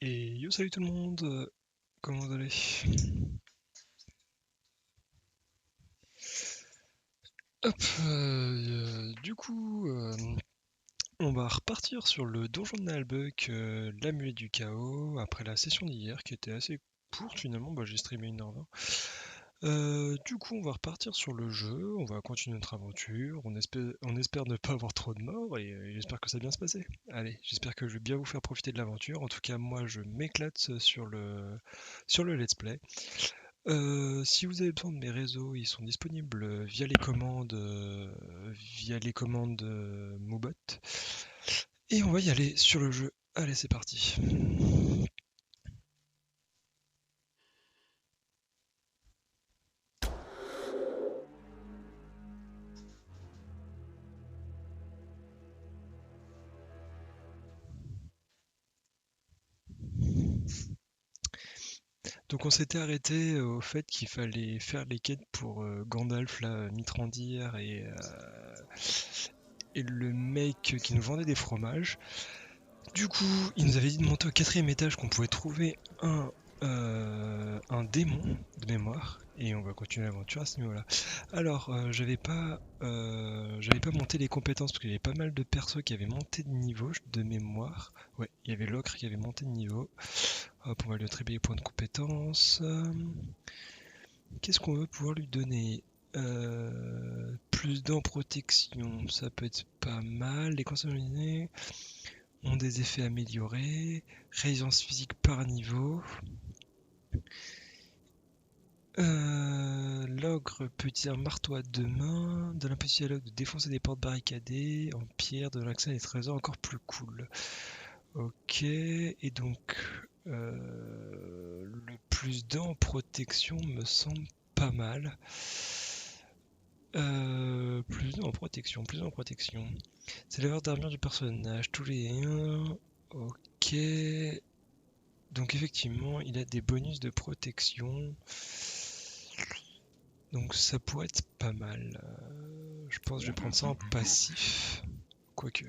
Et yo, salut tout le monde, comment vous allez? Hop, on va repartir sur le donjon de Nalbuck, l'amulette du chaos, après la session d'hier qui était assez courte finalement, j'ai streamé 1h20. On va repartir sur le jeu, on va continuer notre aventure, on espère ne pas avoir trop de morts et j'espère que ça va bien se passer. Allez, j'espère que je vais bien vous faire profiter de l'aventure, en tout cas moi je m'éclate sur le let's play. Si vous avez besoin de mes réseaux, ils sont disponibles via les commandes Moobot. Et on va y aller sur le jeu. Allez, c'est parti. Donc on s'était arrêté au fait qu'il fallait faire les quêtes pour Gandalf, là, Mithrandir et le mec qui nous vendait des fromages. Du coup, il nous avait dit de monter au 4e étage qu'on pouvait trouver un démon de mémoire. Et on va continuer l'aventure à ce niveau-là. Alors, j'avais pas monté les compétences parce qu'il y avait pas mal de persos qui avaient monté de niveau de mémoire. Ouais, il y avait l'ocre qui avait monté de niveau. Hop, on va lui attribuer les points de compétence. Qu'est-ce qu'on veut pouvoir lui donner? Plus dents protection, ça peut être pas mal. Les conseils ont des effets améliorés. Résistance physique par niveau. L'ogre peut utiliser un marteau à 2 mains, de l'impossible à l'ogre de défoncer des portes barricadées en pierre, de l'accès à des trésors encore plus cool. Ok, et donc le plus 2 en protection me semble pas mal. Plus 2 en protection, plus 2 en protection. C'est l'erreur d'armure du personnage, tous les 1. Ok. Donc effectivement, il a des bonus de protection. Donc ça pourrait être pas mal. Je pense que je vais prendre ça en passif. Quoique.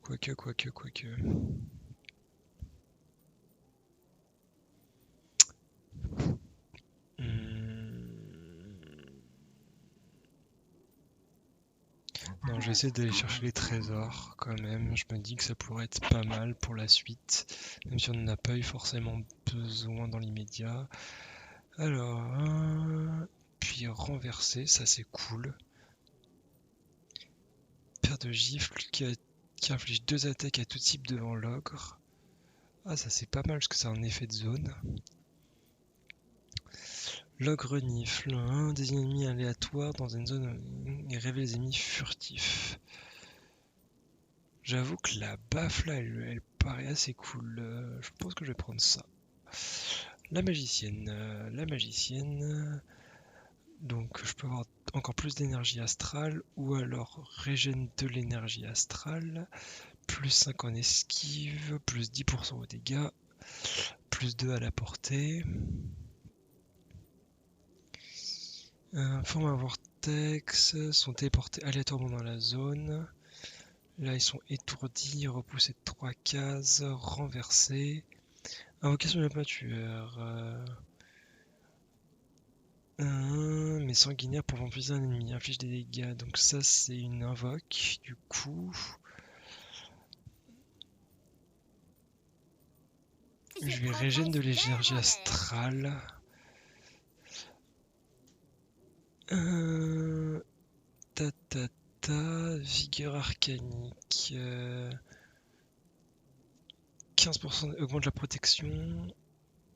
Quoique. Non, je vais essayer d'aller chercher les trésors quand même. Je me dis que ça pourrait être pas mal pour la suite. Même si on n'en a pas eu forcément besoin dans l'immédiat. Alors, puis renverser, ça c'est cool. Paire de gifles qui inflige 2 attaques à tout type devant l'ogre. Ah, ça c'est pas mal parce que c'est un effet de zone. L'ogre renifle, des ennemis aléatoires dans une zone et révèle les ennemis furtifs. J'avoue que la baffe là, elle paraît assez cool. Je pense que je vais prendre ça. La magicienne. Donc je peux avoir encore plus d'énergie astrale ou alors régène de l'énergie astrale. Plus 5 en esquive, plus 10% aux dégâts, plus 2 à la portée. Forme un vortex, sont téléportés aléatoirement dans la zone. Là, ils sont étourdis, repoussés de 3 cases, renversés. Invocation de la peinture. Mais sanguinaire pour vampiriser un ennemi, inflige des dégâts. Donc ça, c'est une invoque, du coup. Je vais régène de l'énergie astrale. Vigueur arcanique. 15% augmente la protection.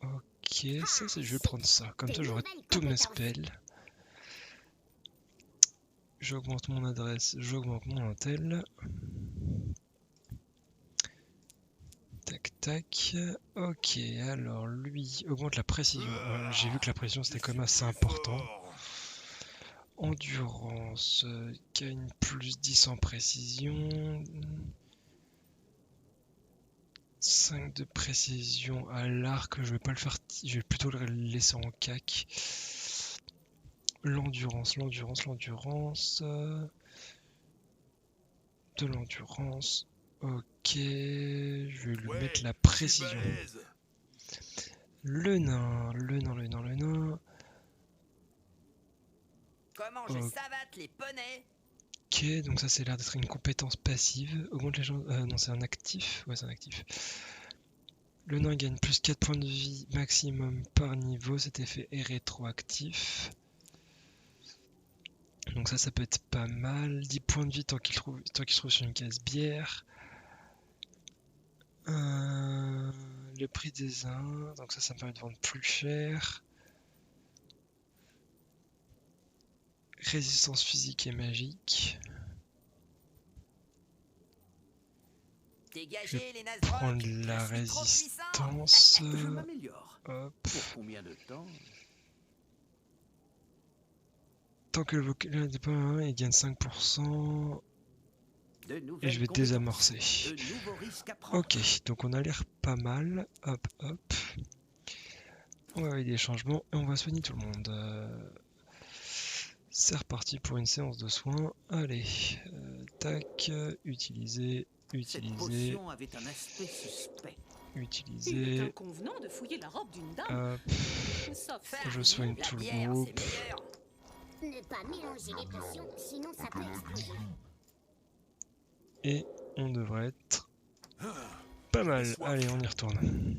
Ok, ça, je vais prendre ça. Comme ça, j'aurai tous mes spells. J'augmente mon adresse, j'augmente mon intel. Tac. Ok, alors lui augmente la précision. Voilà, j'ai vu que la précision c'était quand même assez important. Endurance, gagne plus 10 en précision. 5 de précision à l'arc, je vais pas le faire, je vais plutôt le laisser en cac. L'endurance. De l'endurance. Ok, je vais lui Ouais, mettre la je suis précision. balèze. Le nain, le nain, le nain, le nain. Comment je savate les poneys? Ok, donc ça c'est l'air d'être une compétence passive. Augmente les gens. Non, c'est un actif. Ouais, c'est un actif. Le nain gagne plus 4 points de vie maximum par niveau. Cet effet est rétroactif. Donc ça peut être pas mal. 10 points de vie tant qu'il se trouve sur une case bière. Le prix des uns. Donc ça me permet de vendre plus cher. Résistance physique et magique. Dégagez les nazes Prendre rock, la je suis trop puissant. résistance. Je m'améliore. Hop. Pour combien de temps? Tant que le vocabulaire n'est pas 1, il gagne 5%. De Et nouvelles je vais compétences, désamorcer. de nouveaux risques à prendre. Ok, donc on a l'air pas mal. Hop, hop. On va avec des changements et on va soigner tout le monde. C'est reparti pour une séance de soins. Allez, tac, utiliser, Cette utiliser, potion avait un aspect suspect. Il est utiliser. inconvenant de fouiller la robe d'une dame. Hop, Sauf Faire je soigne la tout le bière, groupe. c'est meilleur. Ne pas mélanger les potions, sinon ça peut exploser. Et on devrait être pas mal. Allez, on y retourne.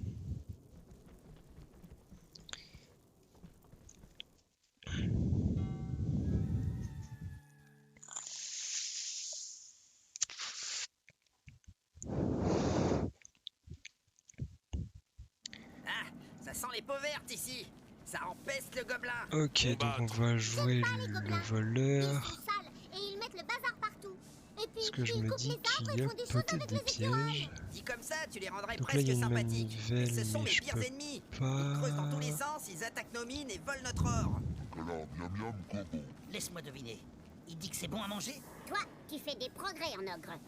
Ah, ça sent les peaux vertes ici. Ça empeste le gobelin. Ok, donc on va jouer le Ils voleur. sont sales et ils mettent le bazar partout. Et puis, Parce que je ils me coupent dis les arbres qu'il y et a font des choses peut-être avec des les écureuils. pièges. Dit comme ça, tu les rendrais Donc là, il y presque a une sympathiques. manivelle, Mais ce sont mais mes je pires peux ennemis. pas. Ils creusent dans tous les sens, ils attaquent nos mines et volent notre or. Alors, miam miam, gobo. Laisse-moi deviner. Il dit que c'est bon à manger? Toi, tu fais des progrès en ogre.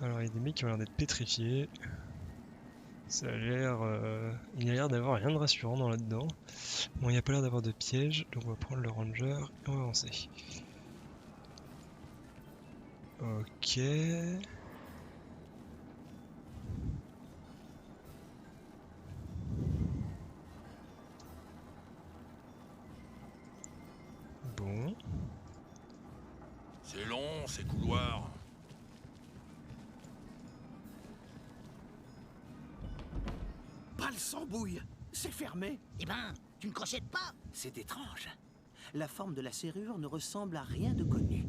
Alors, il y a des mecs qui ont l'air d'être pétrifiés. Ça a l'air. Il n'y a l'air d'avoir rien de rassurant dans là-dedans. Bon, il n'y a pas l'air d'avoir de piège, donc on va prendre le ranger et on va avancer. Ok. Bon. C'est long, ces couloirs. Pas le sang-bouille. C'est fermé. Eh ben, tu ne crochettes pas? C'est étrange. La forme de la serrure ne ressemble à rien de connu.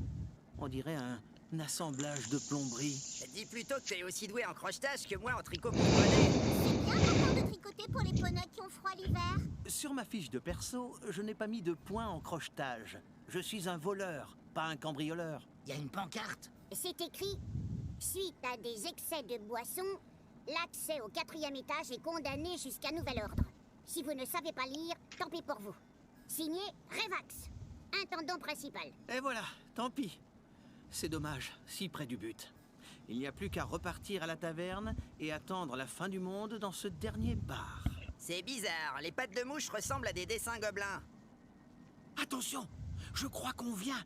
On dirait un assemblage de plomberie. Dis plutôt que t'es aussi doué en crochetage que moi en tricot pour poney. C'est bien pourtant de tricoter pour les poneys qui ont froid l'hiver. Sur ma fiche de perso, je n'ai pas mis de point en crochetage. Je suis un voleur, pas un cambrioleur. Il y a une pancarte. C'est écrit « Suite à des excès de boisson, l'accès au 4e étage est condamné jusqu'à nouvel ordre. Si vous ne savez pas lire, tant pis pour vous. Signé Revax, intendant principal. » Et voilà, tant pis. C'est dommage, si près du but. Il n'y a plus qu'à repartir à la taverne et attendre la fin du monde dans ce dernier bar. C'est bizarre, les pattes de mouche ressemblent à des dessins gobelins. Attention, je crois qu'on vient.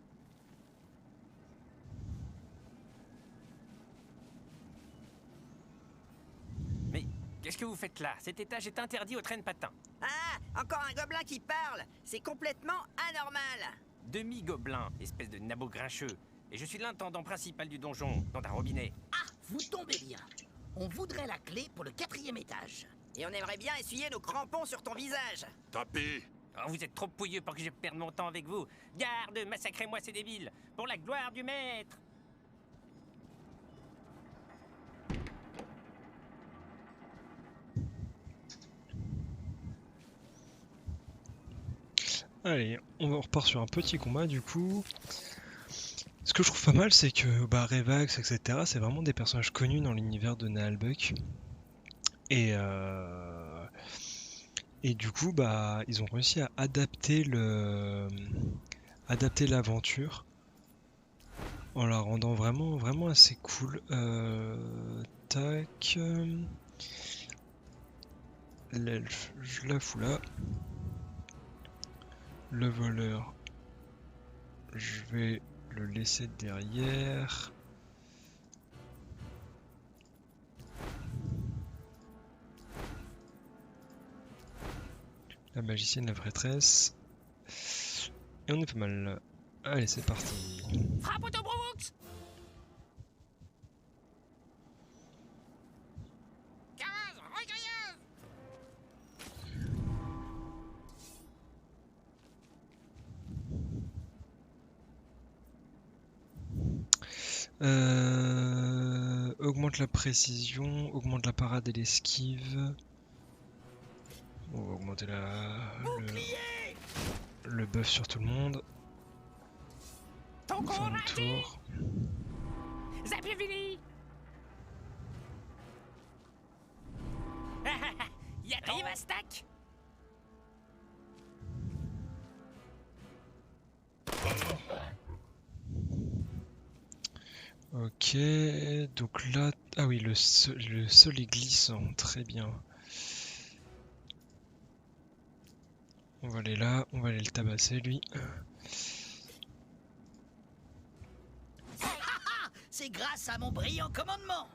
Mais qu'est-ce que vous faites là? Cet étage est interdit aux traînes patins. Ah, encore un gobelin qui parle. C'est complètement anormal. Demi-gobelin, espèce de nabot grincheux. Et je suis l'intendant principal du donjon, dans un robinet. Ah, vous tombez bien. On voudrait la clé pour le 4e étage. Et on aimerait bien essuyer nos crampons sur ton visage. Tapez. Oh, vous êtes trop pouilleux pour que je perde mon temps avec vous. Garde, massacrez-moi ces débiles, pour la gloire du maître. Allez, on repart sur un petit combat du coup. Ce que je trouve pas mal, c'est que Revax, etc., c'est vraiment des personnages connus dans l'univers de Naalbuck. Et du coup, ils ont réussi à adapter l'aventure en la rendant vraiment, vraiment assez cool. Tac. L'elfe, je la fous là. Le voleur, je vais le laisser derrière. La magicienne, la prêtresse. Et on est pas mal. Allez, c'est parti. Frappe Autobrooks! 15, regrilleuse! Augmente la précision, augmente la parade et l'esquive. On va augmenter le buff sur tout le monde. Ton On fait corps un raté! tour. Zapuvili! Y'a ton stack! Ok, donc là... Ah oui, le sol est glissant, très bien. On va aller là, on va aller le tabasser lui. C'est grâce à mon brillant commandement.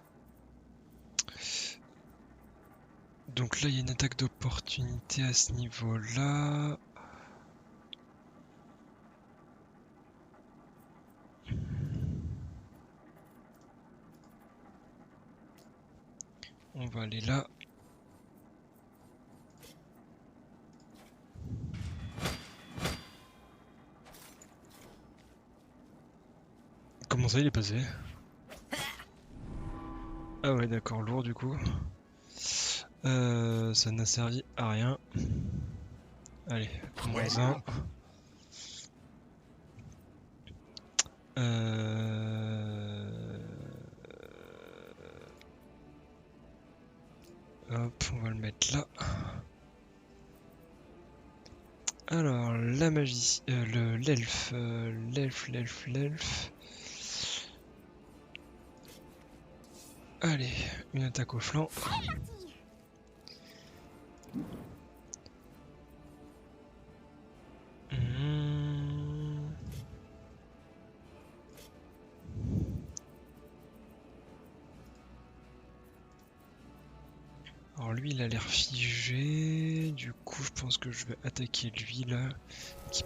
Donc là, il y a une attaque d'opportunité à ce niveau-là. On va aller là. Comment ça, il est passé? Ah ouais, d'accord, lourd du coup. Ça n'a servi à rien. Allez, moins un. Hop, on va le mettre là. Alors, la magie, l'elfe, l'elfe. Allez, une attaque au flanc. Alors lui il a l'air figé, du coup je pense que je vais attaquer lui là, qui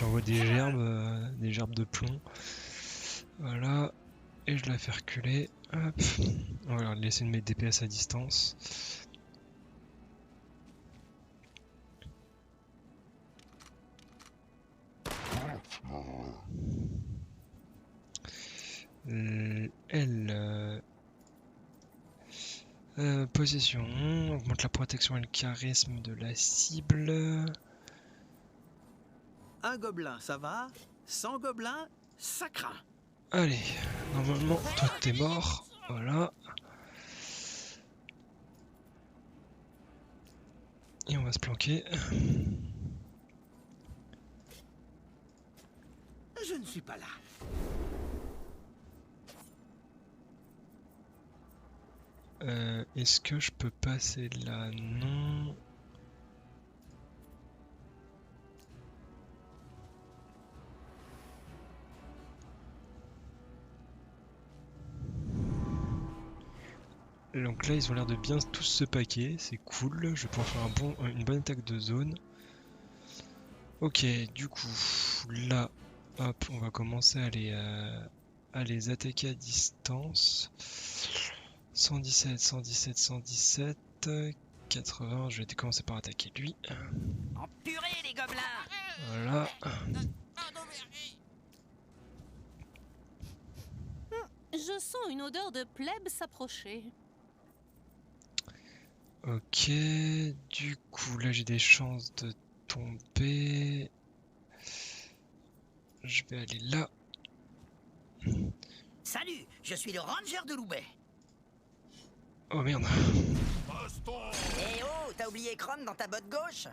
envoie des gerbes de plomb. Voilà, et je la fais reculer. Hop. On va laisser de mettre DPS à distance. Possession, augmente la protection et le charisme de la cible. Un gobelin, ça va? 100 gobelins, ça craint. Allez, normalement, toi t'es mort. Voilà. Et on va se planquer. Je ne suis pas là. Est-ce que je peux passer là? Non. Donc là ils ont l'air de bien tous se paquer, c'est cool, je vais pouvoir faire une bonne attaque de zone. Ok, du coup, là, hop, on va commencer à les attaquer à distance. 117, 117, 117, 80, je vais commencer par attaquer lui. En purée, les gobelins! Voilà. Je sens une odeur de plèbe s'approcher. Ok, du coup là j'ai des chances de tomber. Je vais aller là. Salut, je suis le ranger de Loubet. Oh merde. Eh oh, t'as oublié Chrome dans ta botte gauche?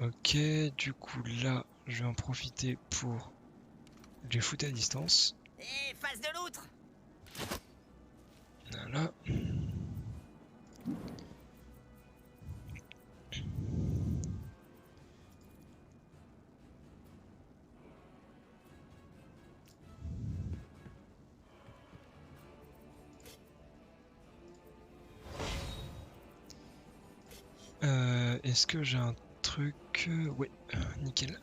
Ok, du coup là je vais en profiter pour les foutre à distance. Eh, face de l'outre! Voilà. Est-ce que j'ai un truc? Ouais, nickel.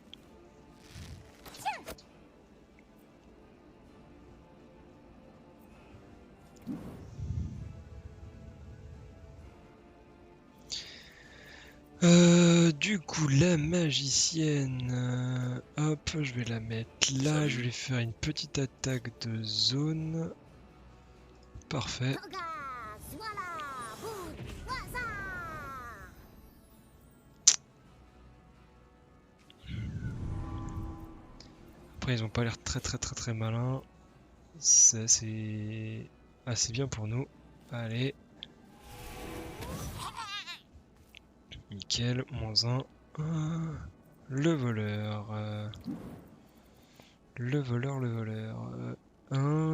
Du coup, la magicienne, hop, je vais la mettre là, Salut. je vais lui faire une petite attaque de zone. Parfait. Torgas, voilà, boum, waza. Après, ils ont pas l'air très malins. C'est assez bien pour nous. Allez. Nickel, -1. Le voleur. Le voleur.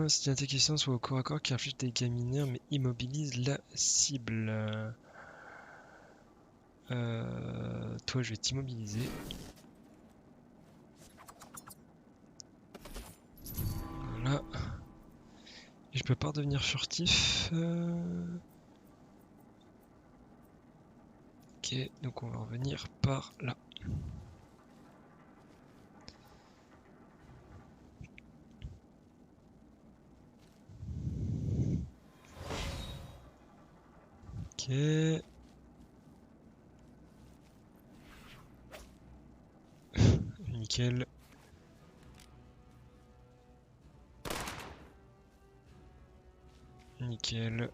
C'est un technicien soit au corps à corps qui inflige des dégâts mineurs mais immobilise la cible. Toi, je vais t'immobiliser. Voilà. Et je peux pas redevenir furtif. Ok, donc on va revenir par là. Ok. Nickel. Nickel.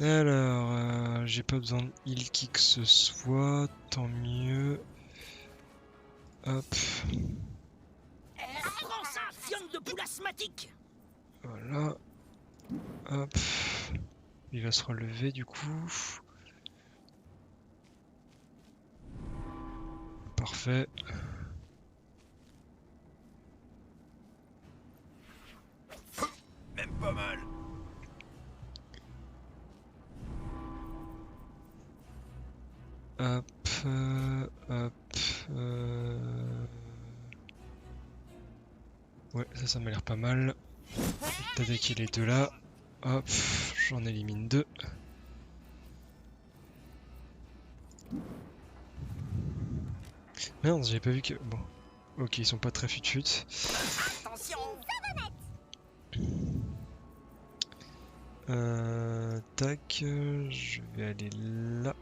Alors, j'ai pas besoin de heal qui que ce soit, tant mieux. Hop, Prends ça, fione de poule asthmatique. voilà. Hop. Il va se relever du coup. Parfait. Même pas mal. Hop, hop. Ouais, ça m'a l'air pas mal. D'attaquer les deux là. Hop, j'en élimine deux. Merde, j'avais pas vu que... Bon. Ok, ils sont pas très fut-fut. Attention. Tac, je vais aller là.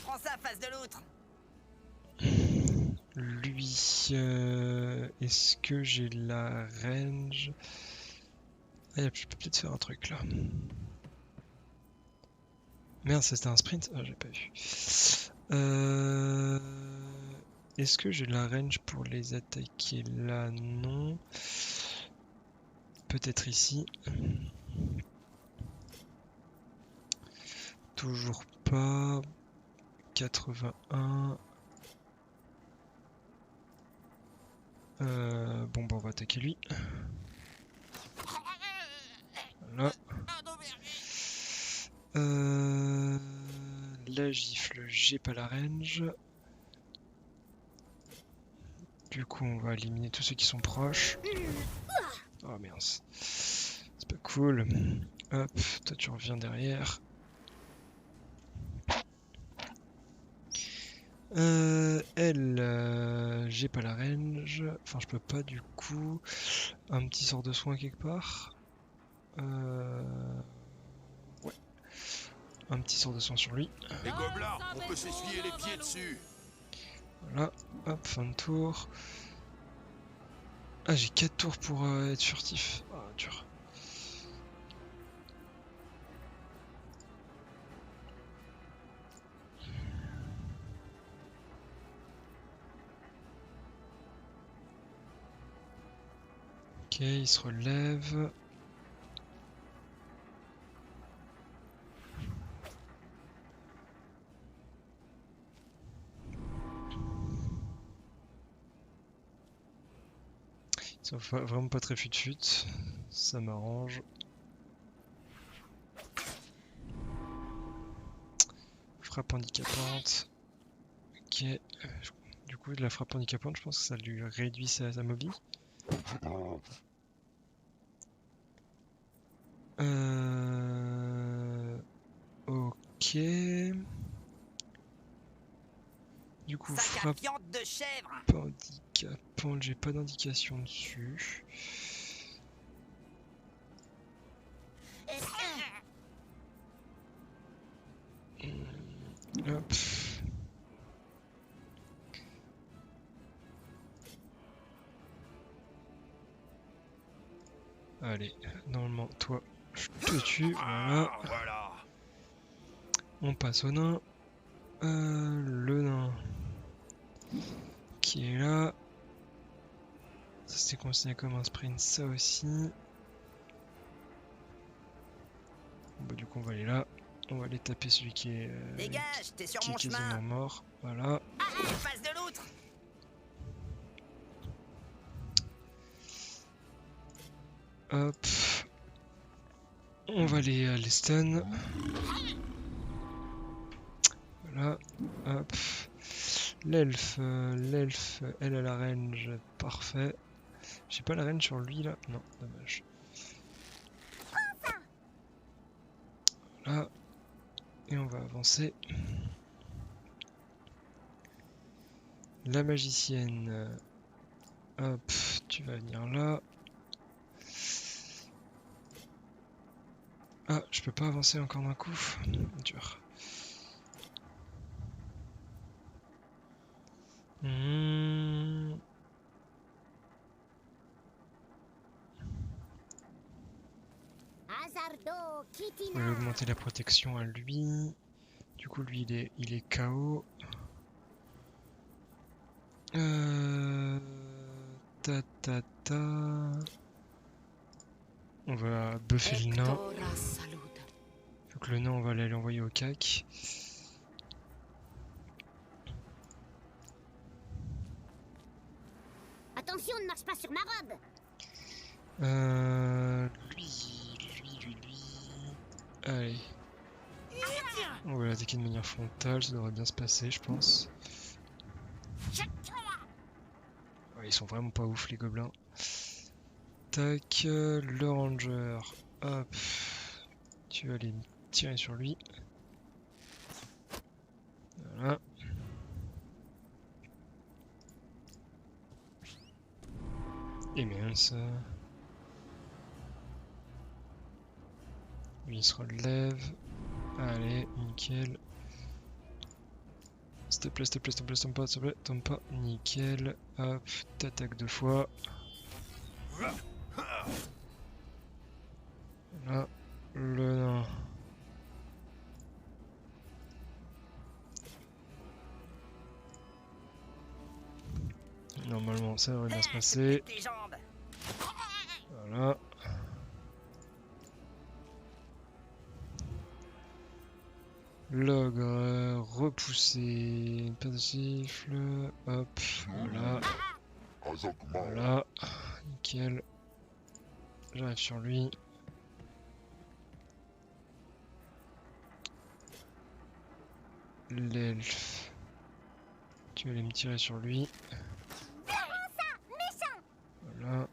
Prends ça face de l'autre. Lui, est-ce que j'ai la range? Ah, je peux peut-être faire un truc là. Merde, c'était un sprint? Ah, j'ai pas vu. Est-ce que j'ai la range pour les attaquer là? Non. Peut-être ici. Toujours pas. 81. Bon, bah, on va attaquer lui. Voilà. La gifle, j'ai pas la range. Du coup, on va éliminer tous ceux qui sont proches. Oh merde. C'est pas cool. Hop, toi tu reviens derrière. Elle, j'ai pas la range. Enfin, je peux pas du coup. Un petit sort de soin quelque part. Ouais. Un petit sort de soin sur lui. Les gobelins, on peut s'essuyer les pieds dessus. Voilà. Hop, fin de tour. Ah, j'ai 4 tours pour être furtif. Ah, dur. Ok, il se relève. Ils sont vraiment pas très fut-fut. Ça m'arrange. Frappe handicapante. Ok. Du coup, de la frappe handicapante, je pense que ça lui réduit sa mobile. Ok. Du coup, Sac à frappe viande de chèvre. pas handicapante, j'ai pas d'indication dessus. Hop. Allez, normalement, toi, je te tue, voilà. Ah, voilà. On passe au nain. Le nain qui est là. Ça c'était considéré comme un sprint, ça aussi. Bon, bah, du coup, on va aller là. On va aller taper celui qui est, Dégage, t'es sur qui est mon quasiment chemin. mort. Voilà. Ah, passe de l'autre. Hop. On va les stun. Voilà. Hop. L'elfe, elle a la range. Parfait. J'ai pas la range sur lui là. Non, dommage. Voilà. Et on va avancer. La magicienne. Hop, tu vas venir là. Ah, je peux pas avancer encore d'un coup. Dur. Hazardo, On va Kitina. augmenter la protection à lui. Du coup, lui, il est KO. Ta ta ta. On va buffer le nain. Donc le nain, on va aller l'envoyer au cac. Attention, ne marche pas sur ma robe. Lui. Allez. On va l'attaquer de manière frontale, ça devrait bien se passer, je pense. Ouais, ils sont vraiment pas ouf, les gobelins. Tac, le ranger. Hop. Tu vas aller tirer sur lui. Voilà. Et mince. Lui, il se relève. Allez, nickel. S'il te plaît, tombe pas. Nickel. Hop, t'attaques 2 fois. Voilà. Le nain. Normalement, ça devrait bien se passer. Tes jambes. Voilà. L'ogre, repoussé, paire de siffle, hop, voilà, voilà, nickel, j'arrive sur lui. L'elfe, tu vas aller me tirer sur lui. Voilà,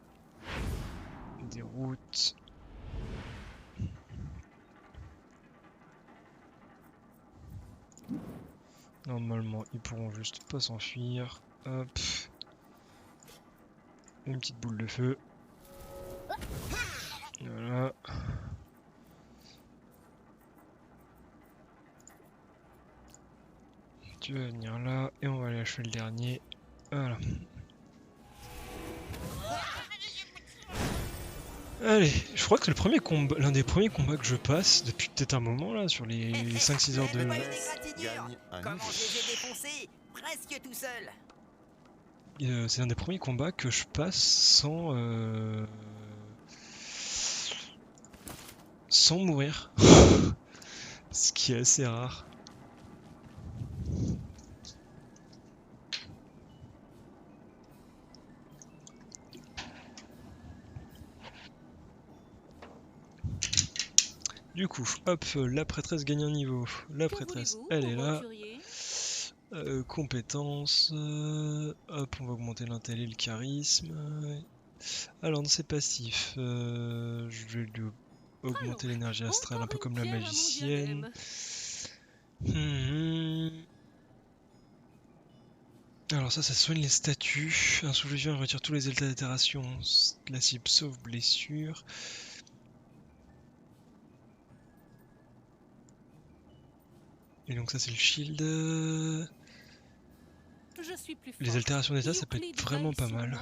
déroute. Normalement, ils pourront juste pas s'enfuir. Hop. Une petite boule de feu. Voilà. Tu vas venir là et on va aller achever le dernier. Voilà. Allez, je crois que c'est le premier combat, l'un des premiers combats que je passe depuis peut-être un moment là, sur les 5-6 heures de... Pas une égratignure. Gagne un Comment niveau. je les ai défoncés presque tout seul. C'est un des premiers combats que je passe sans mourir. Ce qui est assez rare. Du coup, hop, la prêtresse gagne un niveau. La prêtresse, elle est là. Compétences. Hop, on va augmenter l'intel et le charisme. Alors, dans ses passifs, je vais lui augmenter l'énergie astrale, un peu comme la magicienne. Alors ça soigne les statues. Un souffle vivant retire tous les états d'altération de la cible sauf blessure. Et donc ça c'est le shield. Je suis plus Les forte. altérations d'état ça peut être Euclide vraiment veille pas sur mal. moi.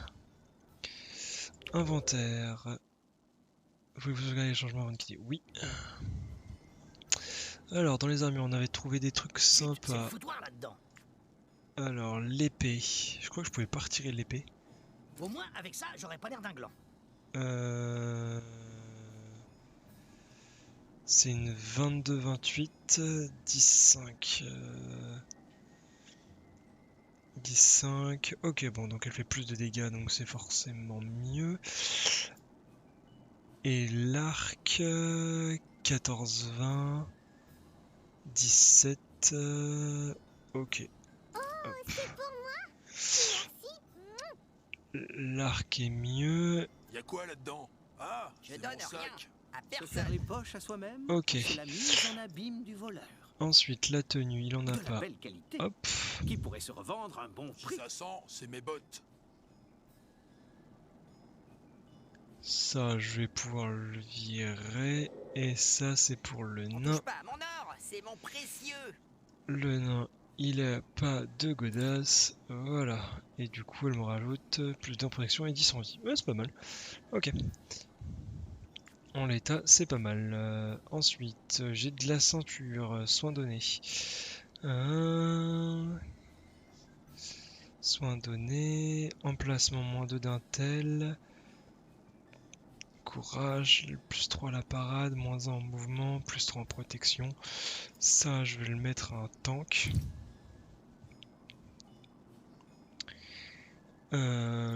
Inventaire. Pouvez-vous regarder les changements avant de quitter? Oui. Alors dans les armures on avait trouvé des trucs C'est le sympas. foutoir là-dedans. Alors l'épée. Je crois que je pouvais pas retirer l'épée. Au moins, avec ça, j'aurais pas l'air d'un gland. C'est une 22-28, 10-5. 10-5. Ok, bon, donc elle fait plus de dégâts, donc c'est forcément mieux. Et l'arc, 14-20, 17. Ok. Oh, c'est pour moi. Merci. L'arc est mieux. Y a quoi là-dedans? Ah, Je c'est donne mon rien sac. à Se faire personne. les poches à soi-même, Ok. c'est la mise en abîme du voleur. Ensuite, la tenue, il en a De la pas. belle qualité, Hop. qui pourrait se revendre à un bon Si prix. ça sent, c'est mes bottes. Ça, je vais pouvoir le virer. Et ça, c'est pour le On nain. touche pas à mon or, c'est mon précieux. Le nain, il a pas de godasse. Voilà. Et du coup, elle me rajoute plus de protection et 10 en vie. Ouais, c'est pas mal. Ok. En l'état, c'est pas mal. Ensuite, j'ai de la ceinture. Soin donné. Soin donné. Emplacement -2 d'intel. Courage, plus 3 à la parade, -1 en mouvement, plus 3 en protection. Ça, je vais le mettre à un tank.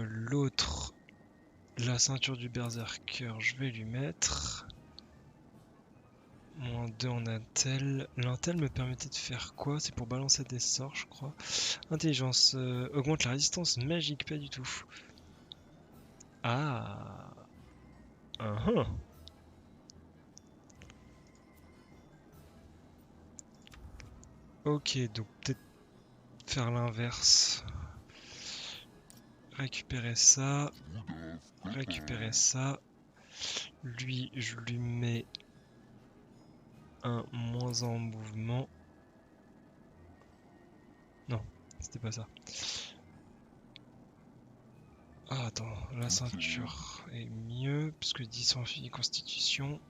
L'autre, la ceinture du berserker, je vais lui mettre. -2 en intel. L'intel me permettait de faire quoi? C'est pour balancer des sorts, je crois. Intelligence, augmente la résistance magique, pas du tout. Ah. Ok, donc peut-être faire l'inverse. Récupérer ça. Récupérer ça. Lui, je lui mets un -1 en mouvement. Non, c'était pas ça. Ah, attends, la ceinture est mieux, puisque 10 en constitution.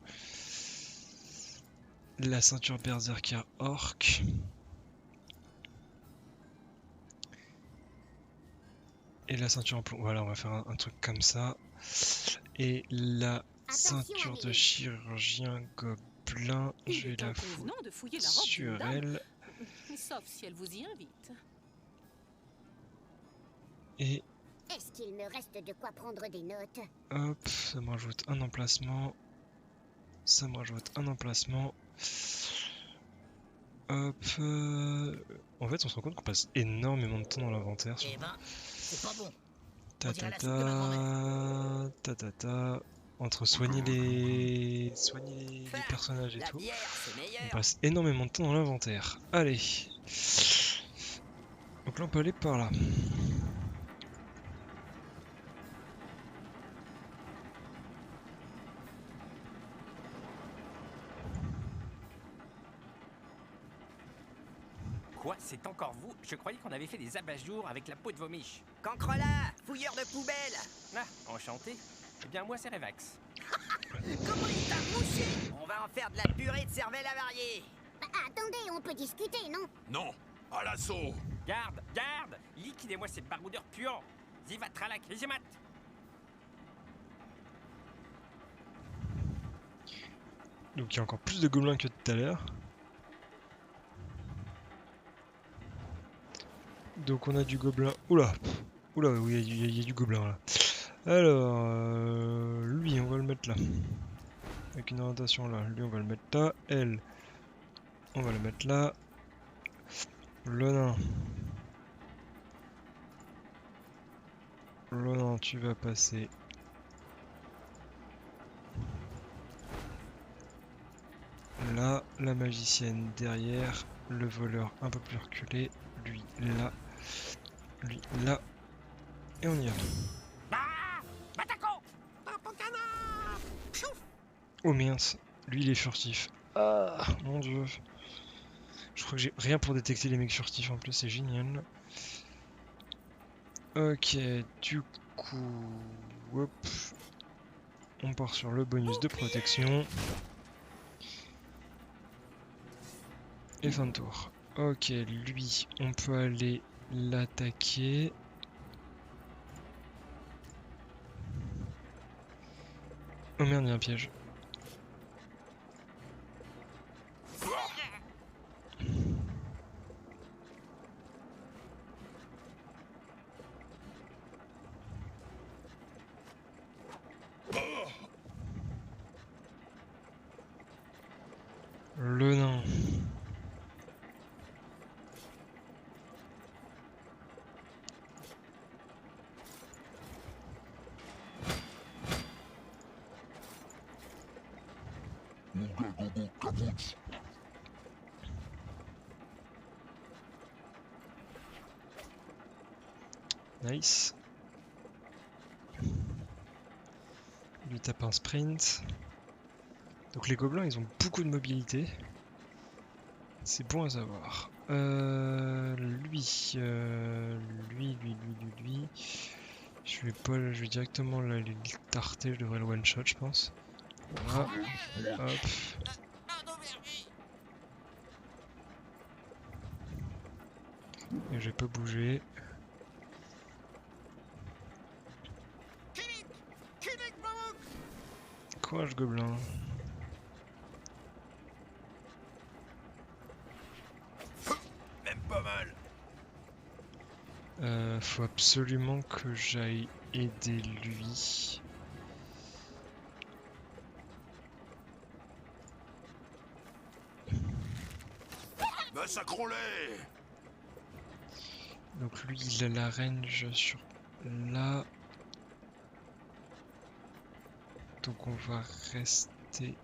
La ceinture berserker orc. Et la ceinture en plomb. Voilà, on va faire un truc comme ça. Et la ceinture de chirurgien gobelin, je vais la foutre de fouiller la robe d'une sur dame, elle. sauf si elle vous y invite. Et Est-ce qu'il me reste de quoi prendre des notes? hop, ça me rajoute un emplacement. Ça me rajoute un emplacement. Hop. En fait, on se rend compte qu'on passe énormément de temps dans l'inventaire. Eh ben, c'est pas bon. Ta on dirait ta la soupe de ma ta ta ta. Entre soigner les personnages et La tout, bière, c'est on meilleur. passe énormément de temps dans l'inventaire. Allez. Donc là, on peut aller par là. Quoi? C'est encore vous? Je croyais qu'on avait fait des abat-jours avec la peau de vos miches. Cancrelat, fouilleur de poubelle. Ah, enchanté. Eh bien, moi, c'est Revax. Comment il t'a mouché? On va en faire de la purée de cervelle avariée. Bah, attendez, on peut discuter, non? Non, à l'assaut. Garde, garde! Liquidez-moi ces baroudeurs puants! Zivatralak, Zimat! Donc il y a encore plus de gobelins que tout à l'heure. Donc on a du gobelin. Oula! Oula, oui, il y a du gobelin là. Alors, lui, on va le mettre là. Avec une orientation là. Lui, on va le mettre là. Elle, on va le mettre là. Le nain. Le nain, tu vas passer là, la magicienne derrière, le voleur un peu plus reculé, lui là, et on y va. Ah Batako Oh mince, lui il est furtif. Ah mon dieu. Je crois que j'ai rien pour détecter les mecs furtifs en plus, c'est génial. Ok, du coup, hop, on part sur le bonus de protection. Et fin de tour. Ok, lui, on peut aller l'attaquer. Oh merde, il y a un piège. Le nain. Nice. Lui tape un sprint. Donc les gobelins ils ont beaucoup de mobilité. C'est bon à savoir. Lui. Je vais directement le tarter, je devrais le one shot je pense. Voilà. Hop. Et je vais pas bouger. Courage gobelin. Même pas mal. Faut absolument que j'aille aider lui. Massacrons-les. Donc lui il a la range sur là. Donc on va rester.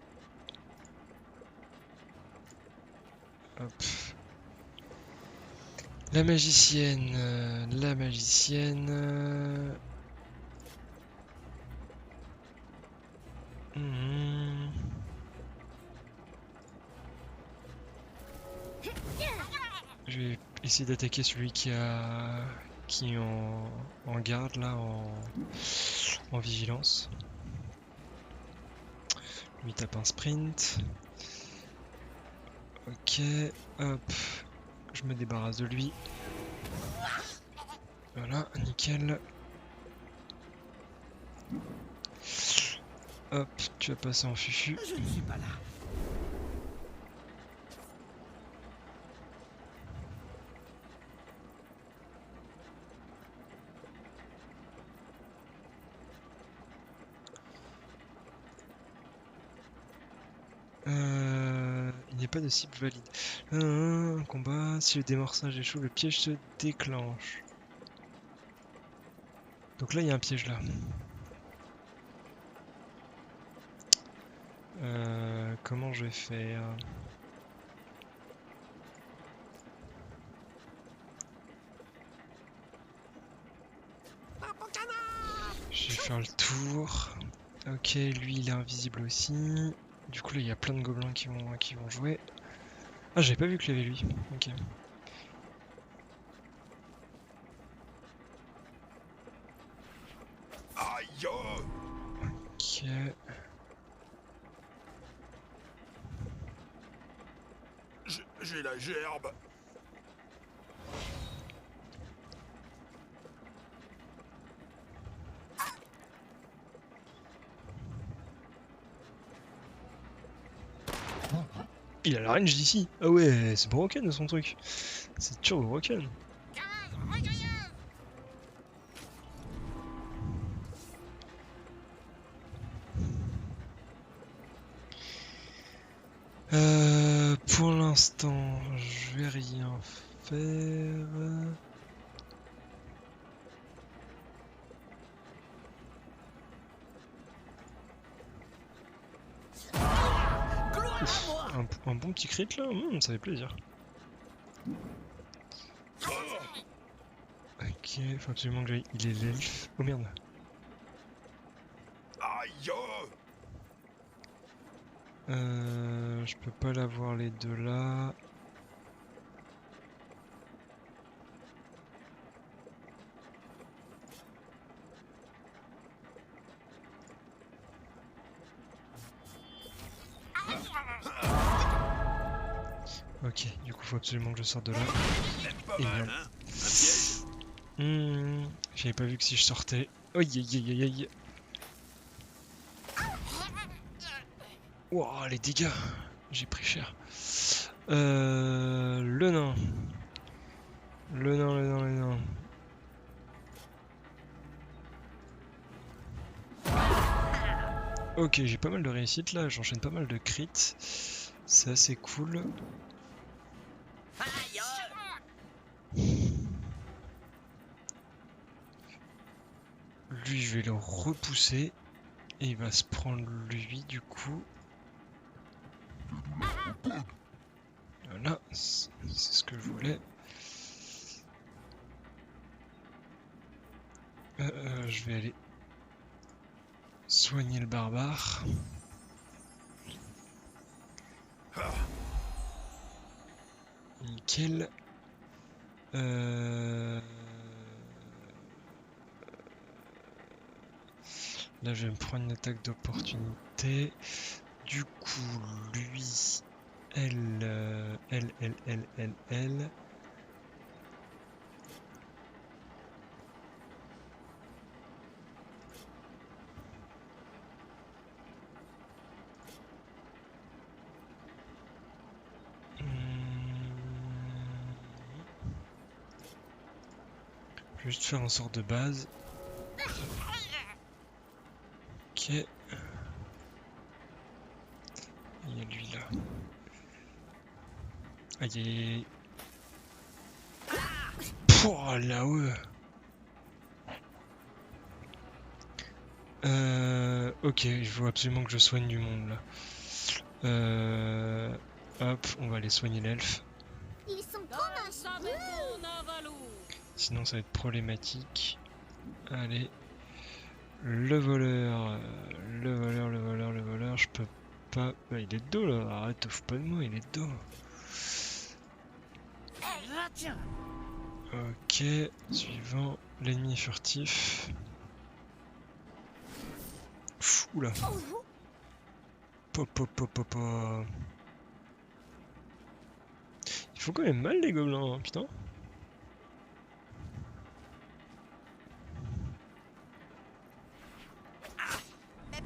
Hop. La magicienne. Je vais essayer d'attaquer celui qui est en garde là, en vigilance. Lui tape un sprint. Ok, hop. Je me débarrasse de lui. Voilà, nickel. Hop, tu vas passer en fufu. Je ne suis pas là. Il n'y a pas de cible valide. Un combat, si le démorçage échoue, le piège se déclenche. Donc là, il y a un piège là. Comment je vais faire? Je vais faire le tour. Ok, lui il est invisible aussi. Du coup là il y a plein de gobelins qui vont jouer. Ah j'avais pas vu qu'il y avait lui. Ok. Aïe. Ok. J'ai la gerbe. Il a la range d'ici. Ah ouais, c'est broken son truc. C'est turbo broken. Pour l'instant, je vais rien faire. Gloire à moi! un bon petit crit là, ça fait plaisir. Ok, faut absolument que j'aille. Il est l'elfe. Oh merde. Aïe. Je peux pas l'avoir les deux là. Ok, du coup faut absolument que je sorte de là. Même pas Et mal, merde. hein. Un piège. J'avais pas vu que si je sortais. Aïe aïe aïe aïe aïe. Wow, les dégâts. J'ai pris cher. Le nain. Le nain. Ok, j'ai pas mal de réussite là, j'enchaîne pas mal de crits. C'est assez cool. Aïe. Lui, je vais le repousser. Et il va se prendre lui du coup. Voilà, c'est ce que je voulais. Je vais aller soigner le barbare. Nickel. Là, je vais me prendre une attaque d'opportunité. Du coup, lui, elle. Juste faire un sort de base. Ok. Il y a lui là. Aïe aïe aïe. Pouah, là-haut. Ok, il faut absolument que je soigne du monde là. Hop, on va aller soigner l'elfe. Ils sont trop moches. Sinon ça va être problématique. Allez. Le voleur, je peux pas... Bah, il est de dos là, arrête, te fous pas de moi, il est de dos. Ok, suivant, l'ennemi furtif. Pff, oula. Pop. Ils font quand même mal les gobelins, hein, putain.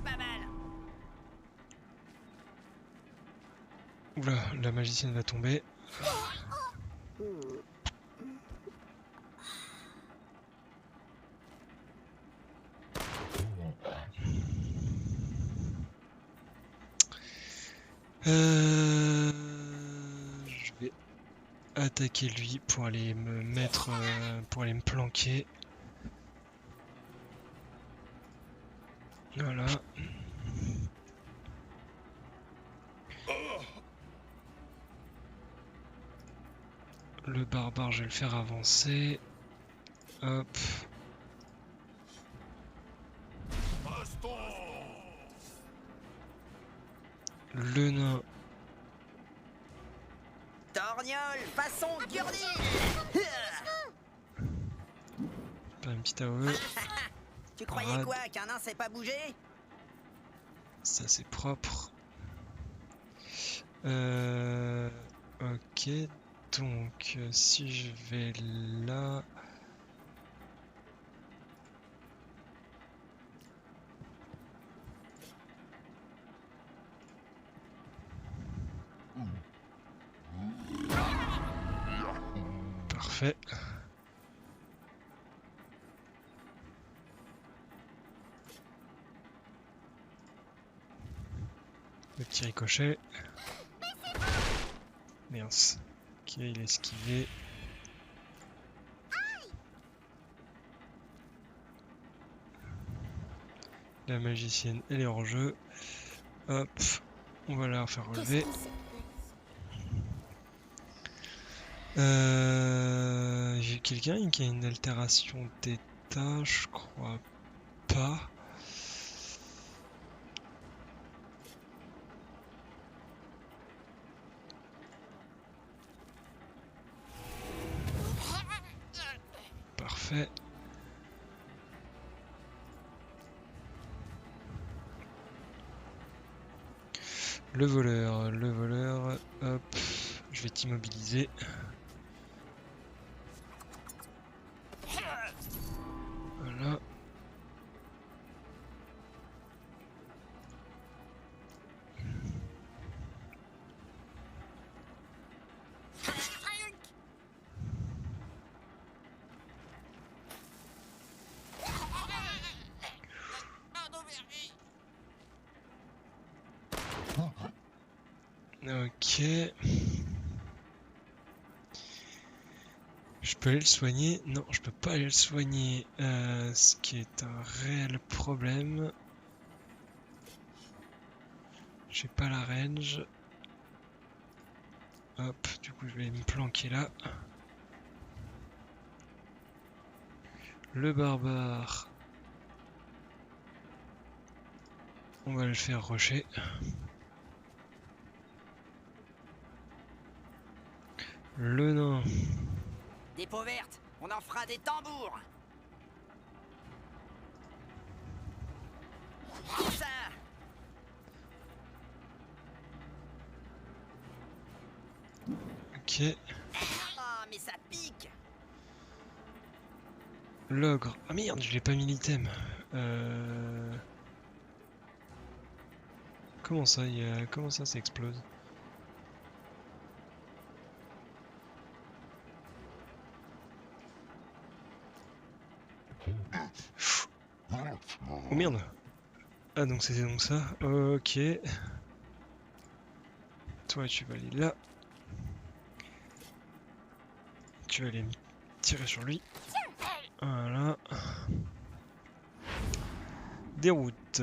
Pas mal. Oula, la magicienne va tomber. Je vais attaquer lui pour aller me mettre, pour aller me planquer. Voilà. Le barbare, je vais le faire avancer. Hop. Baston. Le nain. Torgnole, façon Gurdil. Pas un petit AOE. Tu croyais Parade. quoi, qu'un nain sait pas bouger? Ça c'est propre. Ok. Donc si je vais là. Parfait. Le petit ricochet. Mince. Ok, il a esquivé. La magicienne, elle est hors jeu. Hop. On va la faire relever. Qu'est-ce que c'est? J'ai quelqu'un qui a une altération d'état, je crois pas. Parfait. Le voleur, hop, je vais t'immobiliser. Voilà. Ok. Je peux aller le soigner? Non, je peux pas aller le soigner. Ce qui est un réel problème. J'ai pas la range. Hop, du coup je vais me planquer là. Le barbare. On va le faire rusher. Le nain. Dépôt verte, on en fera des tambours. Ça. Ok. Oh, mais ça pique. L'ogre. Ah merde, je l'ai pas mis l'item. Comment ça, comment ça explose? Oh merde. Ah donc c'était donc ça. Ok. Toi tu vas aller là. Tu vas aller me tirer sur lui. Voilà. Déroute.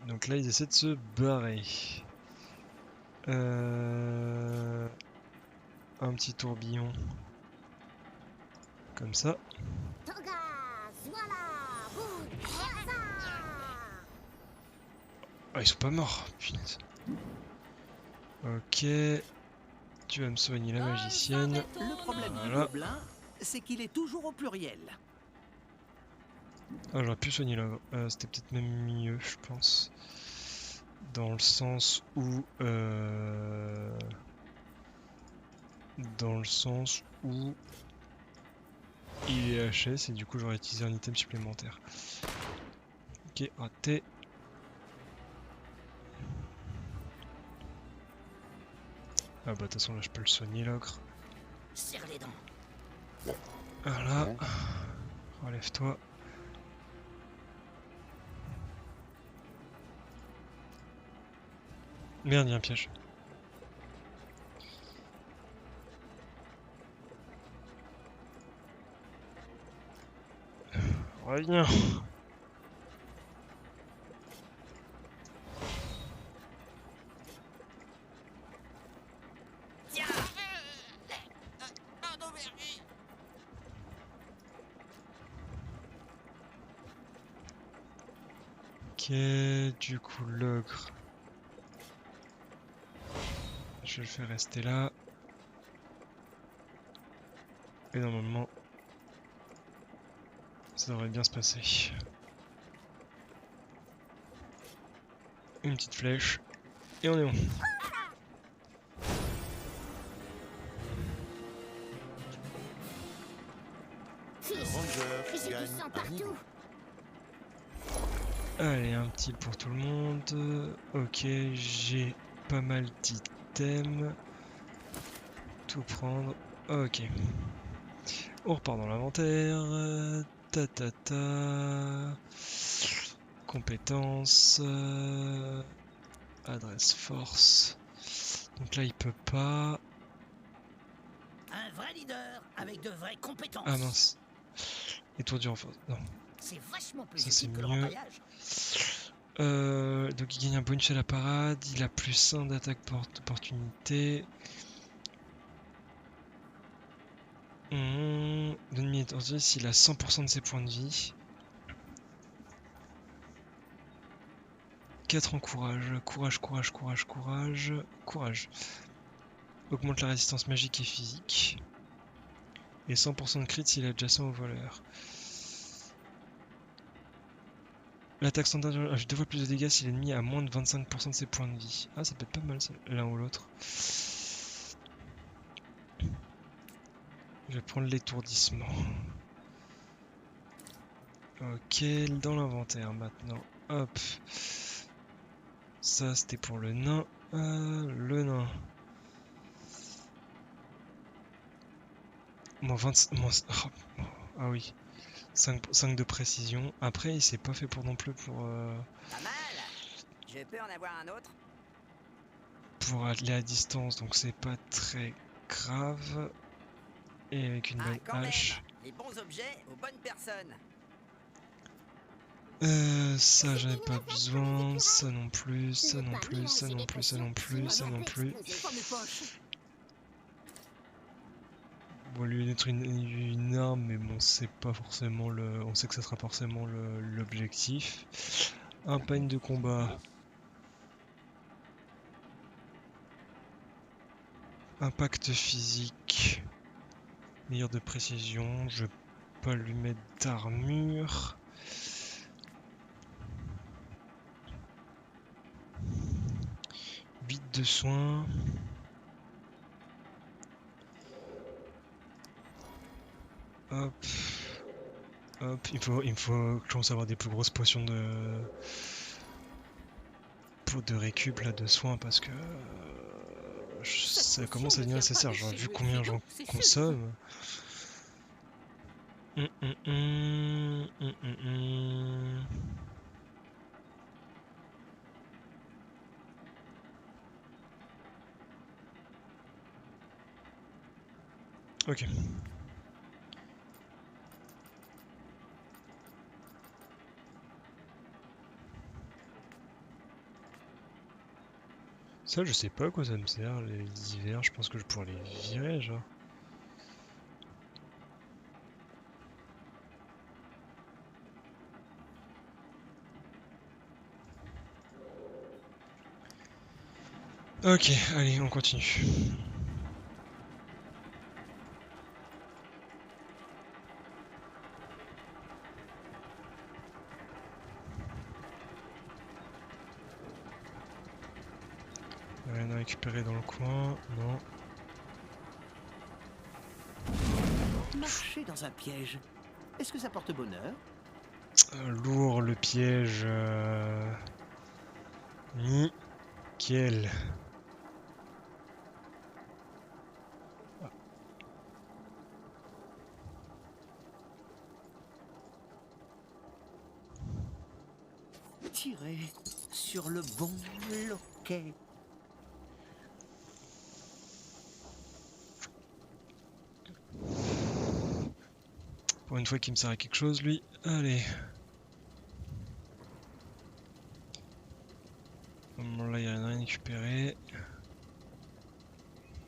Donc là ils essaient de se barrer. Un petit tourbillon. Comme ça. Togas, voilà, boum, ça. Ah ils sont pas morts. Punaise. Ok. Tu vas me soigner la magicienne. Le problème du Voilà. gobelin, c'est qu'il est toujours au pluriel. Ah j'aurais pu soigner l'ogre. C'était peut-être même mieux je pense. Dans le sens où... il est HS et du coup j'aurais utilisé un item supplémentaire. Ok, raté. Ah bah de toute façon là je peux le soigner l'ogre. Serre les dents. Voilà. Relève-toi. Merde, il y a un piège. Reviens. Tiens. Ok, du coup l'ogre. Je vais le faire rester là. Et normalement, ça devrait bien se passer. Une petite flèche. Et on est bon. J'ai du sang partout. Allez, un petit pour tout le monde. Ok, j'ai pas mal d'items. Tout prendre. Ok. On repart dans l'inventaire. Ta ta ta. Compétences. Adresse force. Donc là, il peut pas. Un vrai leader avec de vraies compétences. Ah mince. Étourdi en force. Non. C'est vachement plus Ça, c'est utile que le mieux. rempaillage. Donc il gagne un bonus à la parade, il a plus 1 d'attaque d'opportunité. L'ennemi est en vie s'il a 100% de ses points de vie. 4 en courage. Courage. Augmente la résistance magique et physique. Et 100% de crit s'il est adjacent au voleur. L'attaque standard ajoute 2 fois plus de dégâts si l'ennemi a moins de 25% de ses points de vie. Ah, ça peut être pas mal l'un ou l'autre. Je vais prendre l'étourdissement. Ok, dans l'inventaire maintenant. Hop. Ça, c'était pour le nain. Le nain. Moins 20... oh, ah oui. 5 de précision. Après, il s'est pas fait pour non plus pour... Pas mal. Je peux en avoir un autre? Pour aller à distance, donc c'est pas très grave. Et avec une belle quand hache. même. Les bons objets aux bonnes personnes. Ça j'en ai pas besoin, ça non plus, ça non plus, ça non plus, ça non plus, ça non plus. Bon, lui mettre une arme, mais bon, c'est pas forcément le. On sait que ça sera forcément l'objectif. Un peigne de combat. Impact physique. Meilleur de précision. Je vais pas lui mettre d'armure. 8 de soins. Hop. Hop. Il me faut que je commence à avoir des plus grosses potions de récup là, de soins parce que ça commence à devenir nécessaire. Genre, vu combien j'en consomme. Ok. Ça, je sais pas à quoi ça me sert, les hivers. Je pense que je pourrais les virer, genre. Ok, allez, on continue. Rien à récupérer dans le coin, non. Marcher dans un piège, est-ce que ça porte bonheur? Lourd le piège. Nickel. Tirer sur le bon loquet. Pour une fois qu'il me sert à quelque chose, lui. Allez. Bon, là, il n'y a rien à récupérer.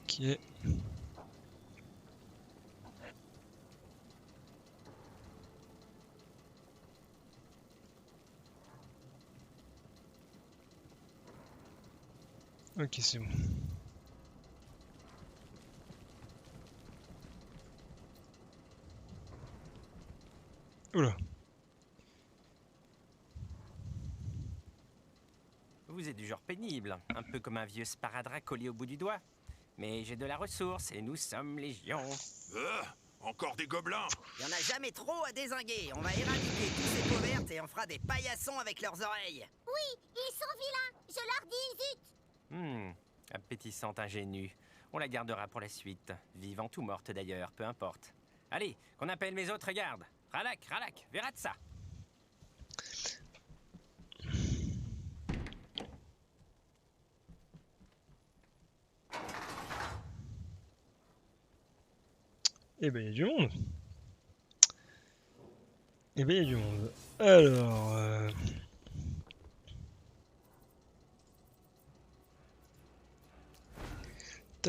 Ok. Ok, c'est bon. Oula. Vous êtes du genre pénible, un peu comme un vieux sparadrap collé au bout du doigt. Mais j'ai de la ressource et nous sommes légion. Encore des gobelins. Il y en a jamais trop à dézinguer. On va éradiquer tous ces peaux vertes et on fera des paillassons avec leurs oreilles. Oui, ils sont vilains, je leur dis zut. Appétissante ingénue. On la gardera pour la suite. Vivante ou morte d'ailleurs, peu importe. Allez, qu'on appelle mes autres gardes. Ralak, verra de ça. Eh ben, il y a du monde. Eh ben, il y a du monde. Alors...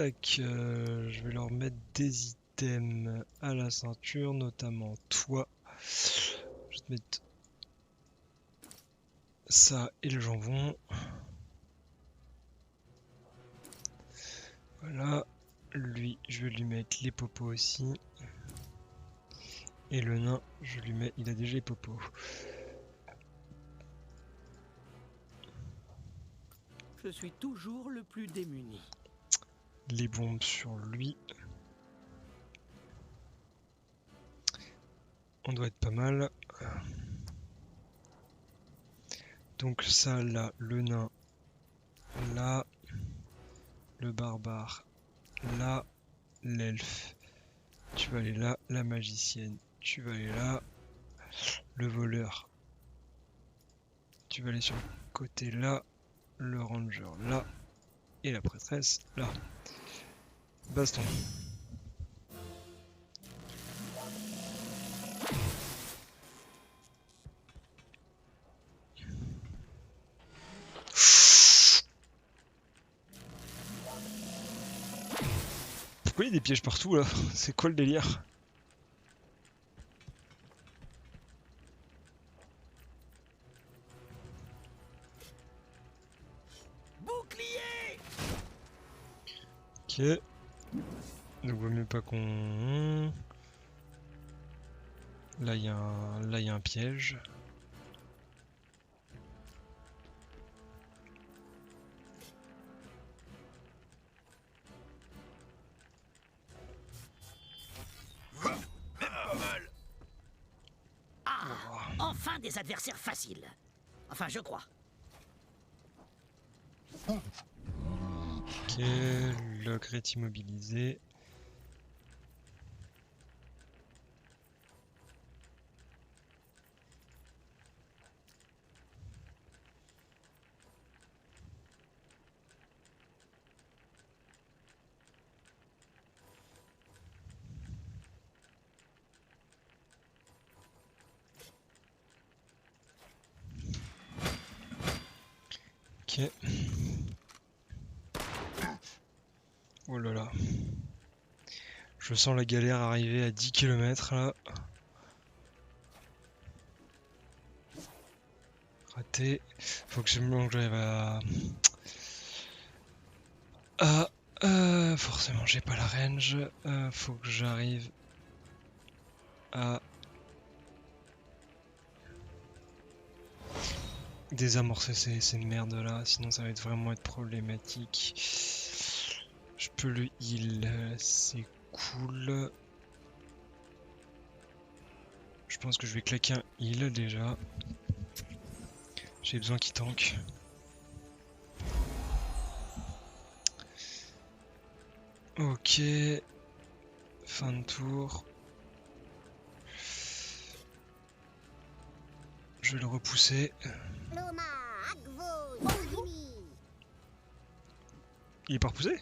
tac, je vais leur mettre des items à la ceinture, notamment toi. Je vais te mettre ça et le jambon. Voilà. Lui, je vais lui mettre les popos aussi. Et le nain, je lui mets... Il a déjà les popos. Je suis toujours le plus démuni. Les bombes sur lui. On doit être pas mal. Donc ça, là, le nain, là, le barbare, là, l'elfe. Tu vas aller là, la magicienne. Tu vas aller là, le voleur. Tu vas aller sur le côté là, le ranger là, et la prêtresse là. Baston. Pourquoi il y a des pièges partout là? C'est quoi le délire? Bouclier! Ok. Donc vaut mieux pas qu'on... Là il y a un piège. Ah, enfin des adversaires faciles. Enfin, je crois. Ok, l'ogre est immobilisé. Ok. Oh là là. Je sens la galère arriver à 10 km là. Raté. Faut que j'arrive à... forcément j'ai pas la range. Faut que j'arrive à désamorcer ces merdes là, sinon ça va être vraiment être problématique. Je peux le heal, c'est cool. Je pense que je vais claquer un heal déjà. J'ai besoin qu'il tank. Ok. Fin de tour. Je vais le repousser. Loma, Agvo, Yumi. Il est pas repoussé?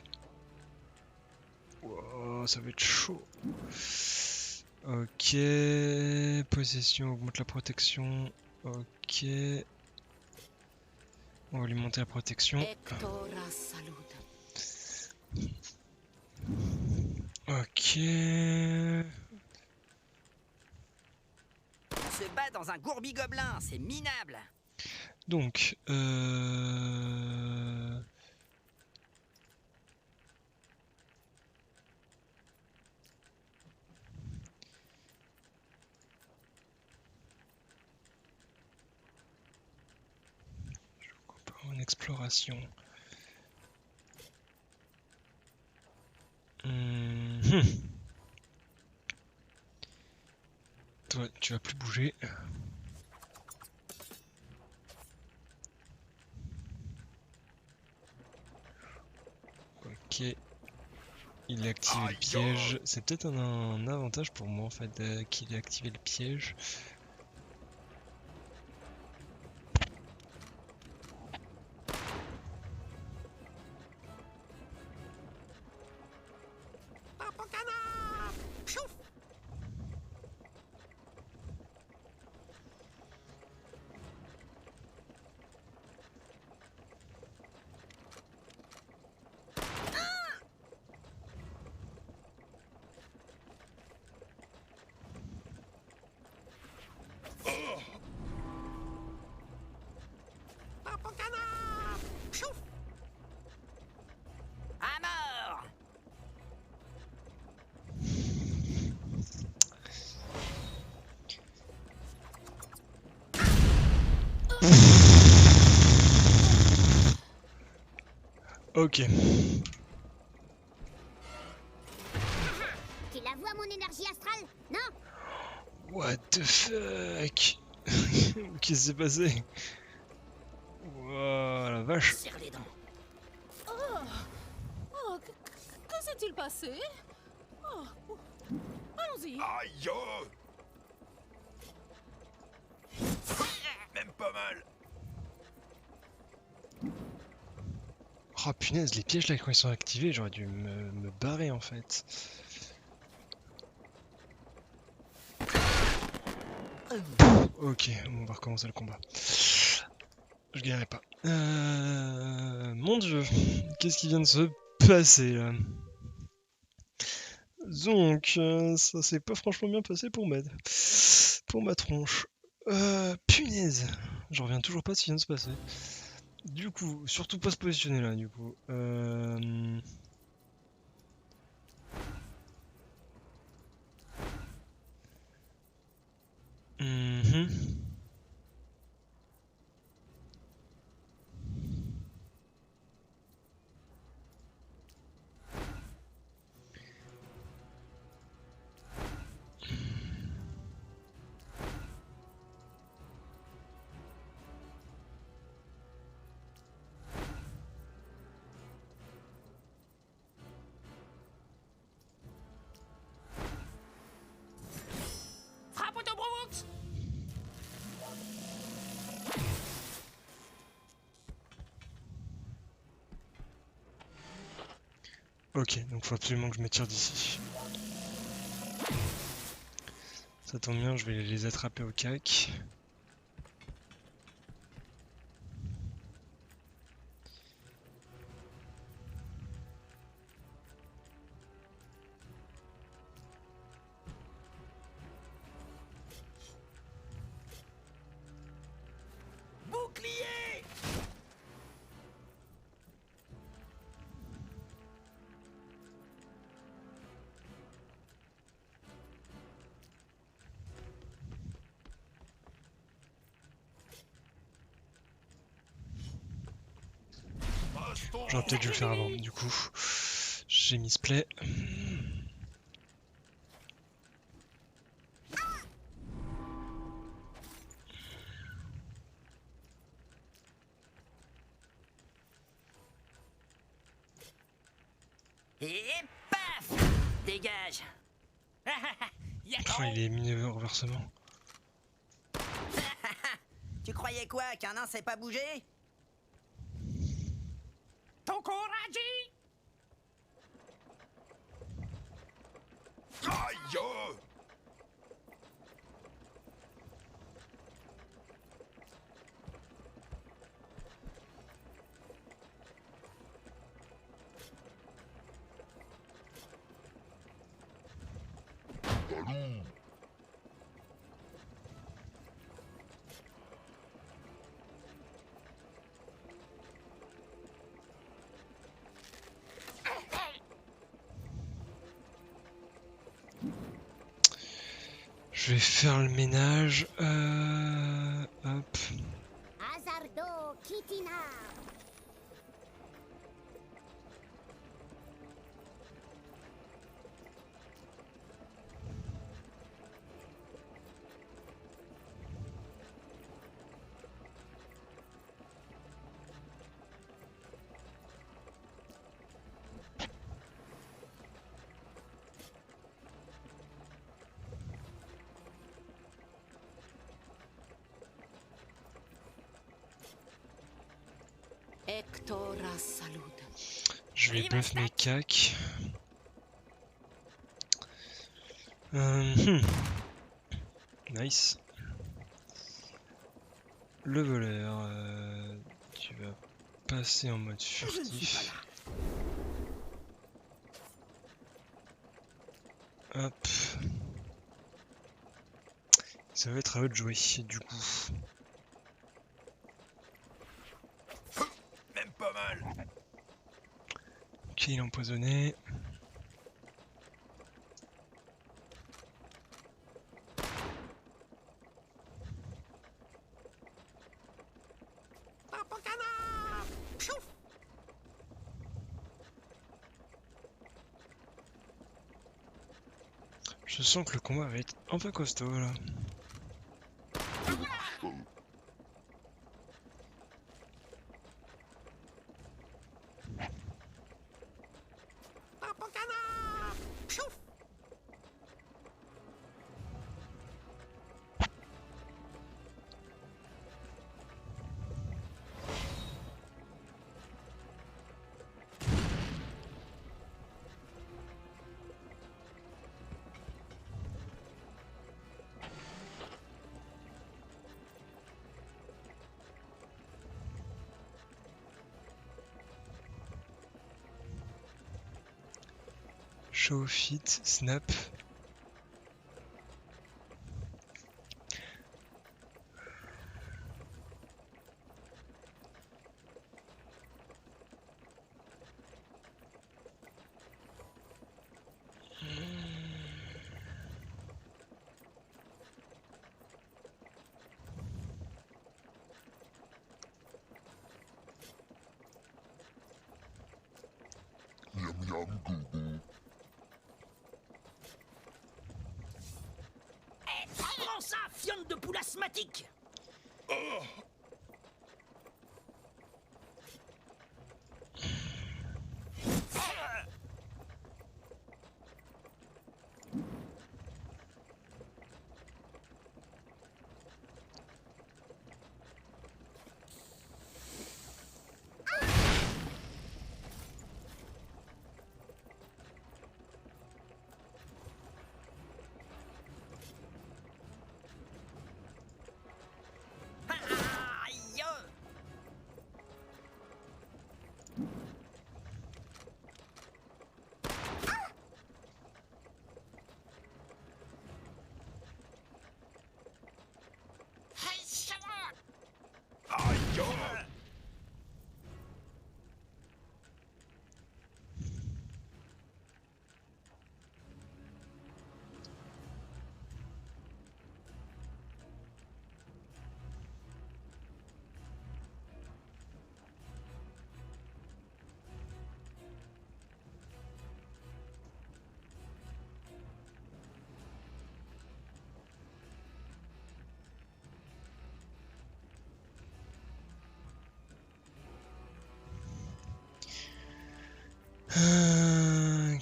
Wow, ça va être chaud. Ok. Possession augmente la protection. Ok. On va lui monter la protection. Ok. On se bat dans un gourbi-gobelin, c'est minable. Donc, en exploration. Toi, tu vas plus bouger. Ok. Il a activé le piège. C'est peut-être un avantage pour moi en fait qu'il ait activé le piège. Ok. Tu la vois, mon énergie astrale? Non? What the fuck? Qu'est-ce qui s'est passé? Wouah, la vache. Serre les dents. Oh, que s'est-il passé? Oh, allons-y. Aïe oh. Même pas mal. Oh punaise, les pièges là quand ils sont activés, j'aurais dû me barrer en fait. Ok, on va recommencer le combat. Je gagnerai pas. Mon dieu, qu'est-ce qui vient de se passer là? Donc, ça s'est pas franchement bien passé pour Med. Pour ma tronche. Punaise, je reviens toujours pas de ce qui vient de se passer. Du coup, surtout pas se positionner là, du coup. Mhm. Frappe Autobrooks! Ok, donc faut absolument que je me tire d'ici. Ça tombe bien, je vais les attraper au cac. Bouclier! Baston. J'aurais peut-être dû le faire avant, du coup. J'ai mis ce play. Et paf! Dégage! Oh, il est mis au renversement. Tu croyais quoi, qu'un nain sait pas bouger? Ton courage! Aïe oh. Je vais faire le ménage. Hop. Hazardo Kitina. Hectora salud. Je vais buff mes cacs. Nice. Le voleur, tu vas passer en mode Je ne suis pas furtif. là. Hop. Ça va être à eux de jouer, du coup. Même pas mal. Ok, il est empoisonné. Je sens que le combat va être un peu costaud là. Show fit, snap. Prends ça, fiente de poule asthmatique. Aïe! Aïe!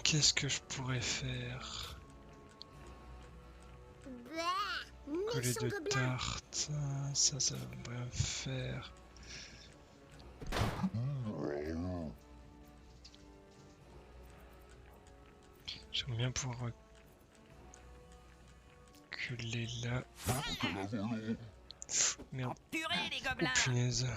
Qu'est-ce que je pourrais faire? Bah, Coller méchant de gobelin. tarte, ça va rien faire. J'aimerais bien pouvoir reculer là. Merde, Purée, les oh gobelins! punaise.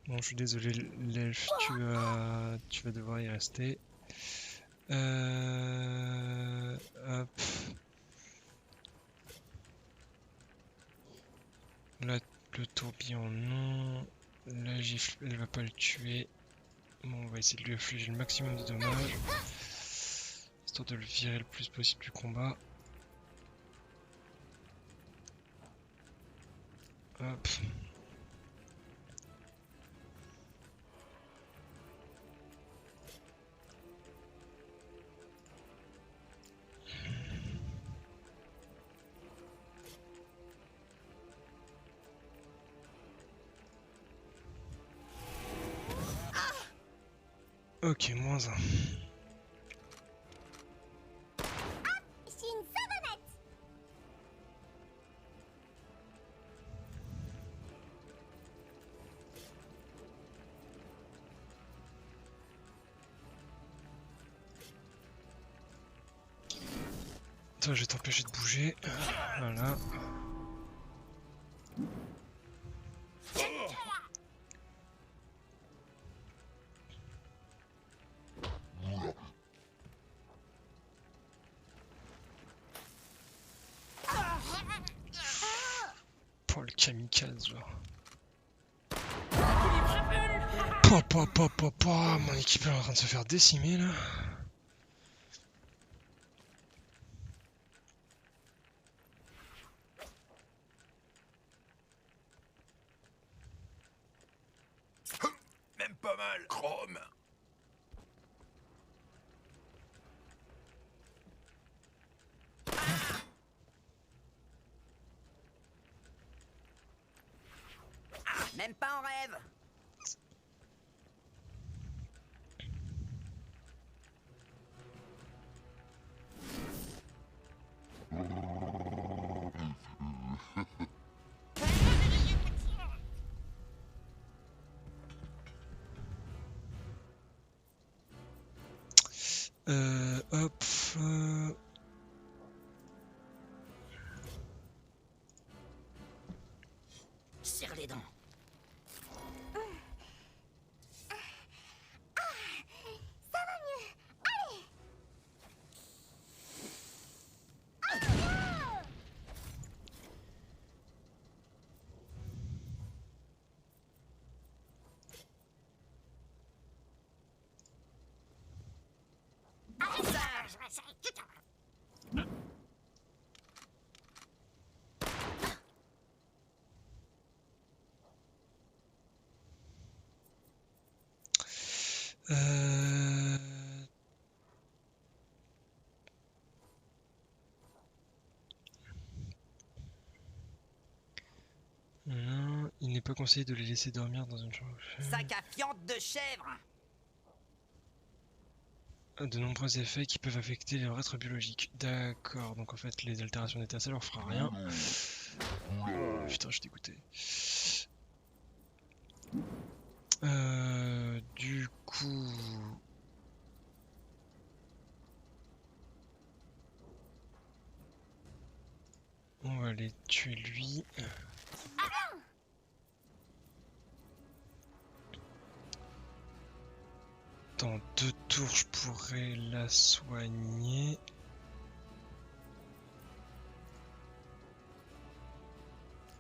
Bon, je suis désolé, l'elfe, tu vas devoir y rester. Hop. Là, le tourbillon, non. La gifle, elle va pas le tuer. Bon, on va essayer de lui infliger le maximum de dommages. Histoire de le virer le plus possible du combat. Hop. Ok, -1. C'est une savonnette. Toi, je vais t'empêcher de bouger. Voilà. Pour le kamikaze, genre. Mon équipe est en train de se faire décimer là. mal. Chrome. Même pas en rêve. Hop. Serre les dents. Euh... Non, il n'est pas conseillé de les laisser dormir dans une chambre. Sac à fiente de chèvre. De nombreux effets qui peuvent affecter leur être biologique. D'accord, donc en fait les altérations d'état ça leur fera rien. Putain, je suis dégoûté. Du coup... On va aller tuer lui. Dans 2 tours, je pourrais la soigner.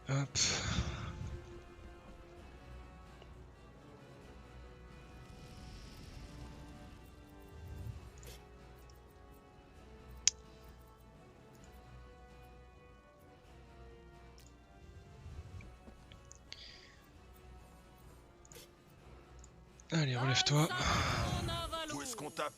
Hop. Allez, relève-toi. Où est-ce qu'on tape?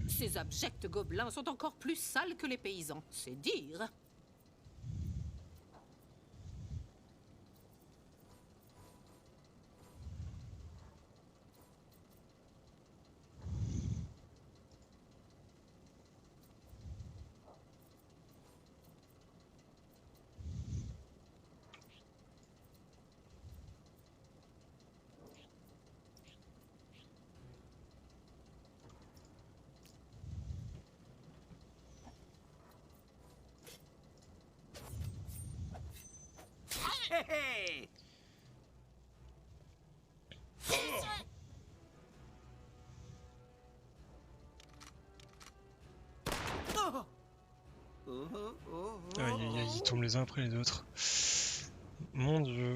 Ces abjects gobelins sont encore plus sales que les paysans, c'est dire. Hé hé! Oh! Oh, oh, oh, oh. Aïe aïe aïe, ils tombent les uns après les autres. Mon dieu.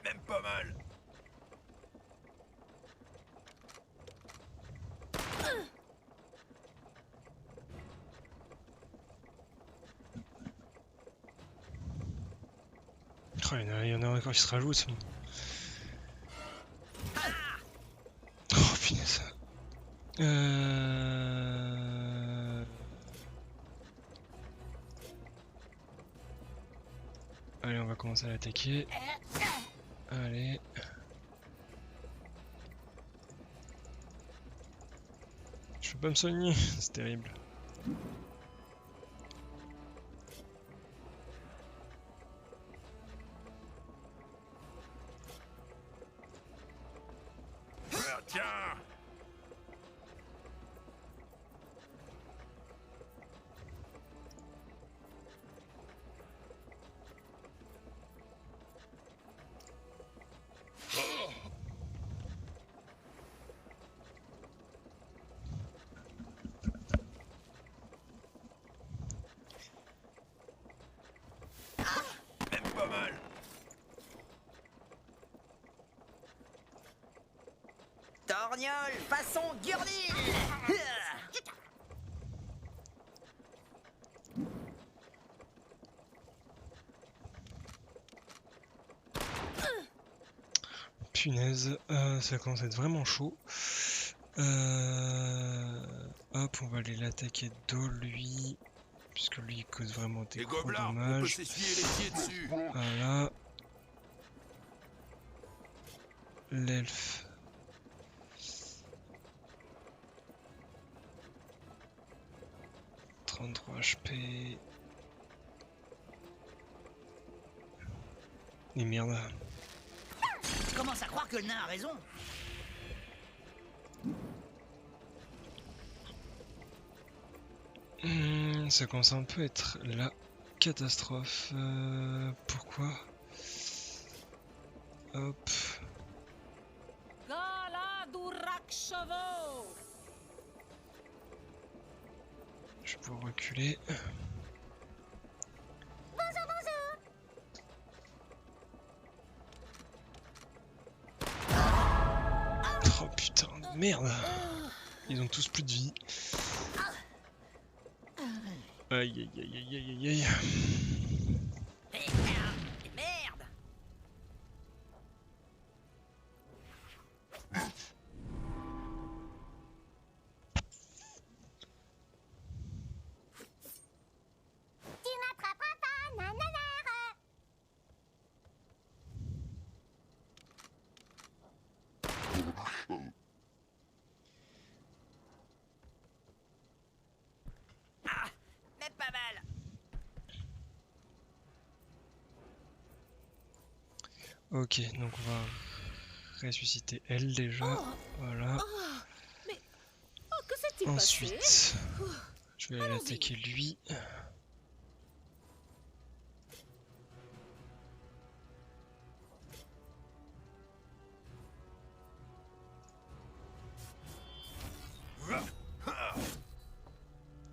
Même pas mal. Oh, il y en a encore qui se rajoutent. Oh punaise. Allez, on va commencer à l'attaquer. Allez. Je peux pas me soigner, c'est terrible. Ah, tiens. Torgnole façon Gurlil. Punaise, ça commence à être vraiment chaud. Hop, on va aller l'attaquer d'eau lui, puisque lui il cause vraiment des Les gros gobelins, on peut dommages. s'essuyer les pieds dessus. Voilà. L'elfe. « 33 HP. Et merde. Je commence à croire que le nain a raison. Ça commence un peu à être la catastrophe. Pourquoi? Hop. Galadurakshavo. Je vais pouvoir reculer. Oh putain, merde. Ils ont tous plus de vie. Aïe aïe aïe aïe aïe aïe. Merde. Tu m'attraperas pas, nanana. Mais pas mal. Ok, donc on va ressusciter elle déjà. Voilà. Oh, que s'est-il passé? Ensuite, je vais aller attaquer lui.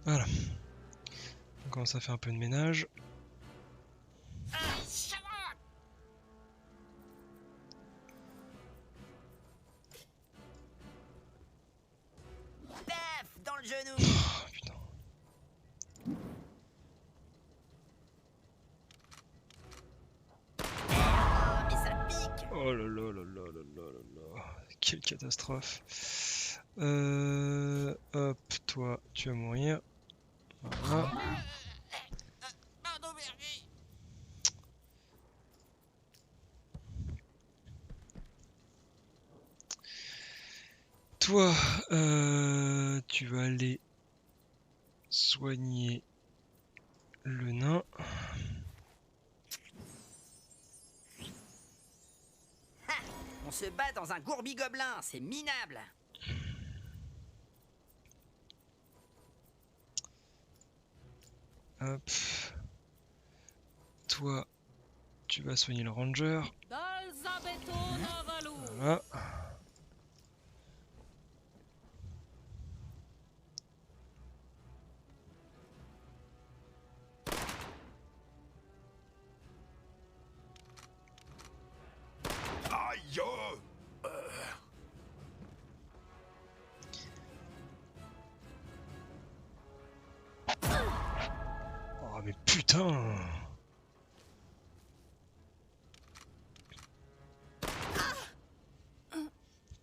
Voilà. On commence à faire un peu de ménage. Paf dans le genou. Oh, putain. Mais ça pique. Oh là là là là là là là là. Quelle catastrophe. Hop, toi, tu vas mourir. Voilà. Toi, tu vas aller soigner le nain. On se bat dans un gourbi-gobelin, c'est minable. Hop. Toi, tu vas soigner le ranger. Dalzabeto Navalu. Voilà. Aïe. Oh mais putain.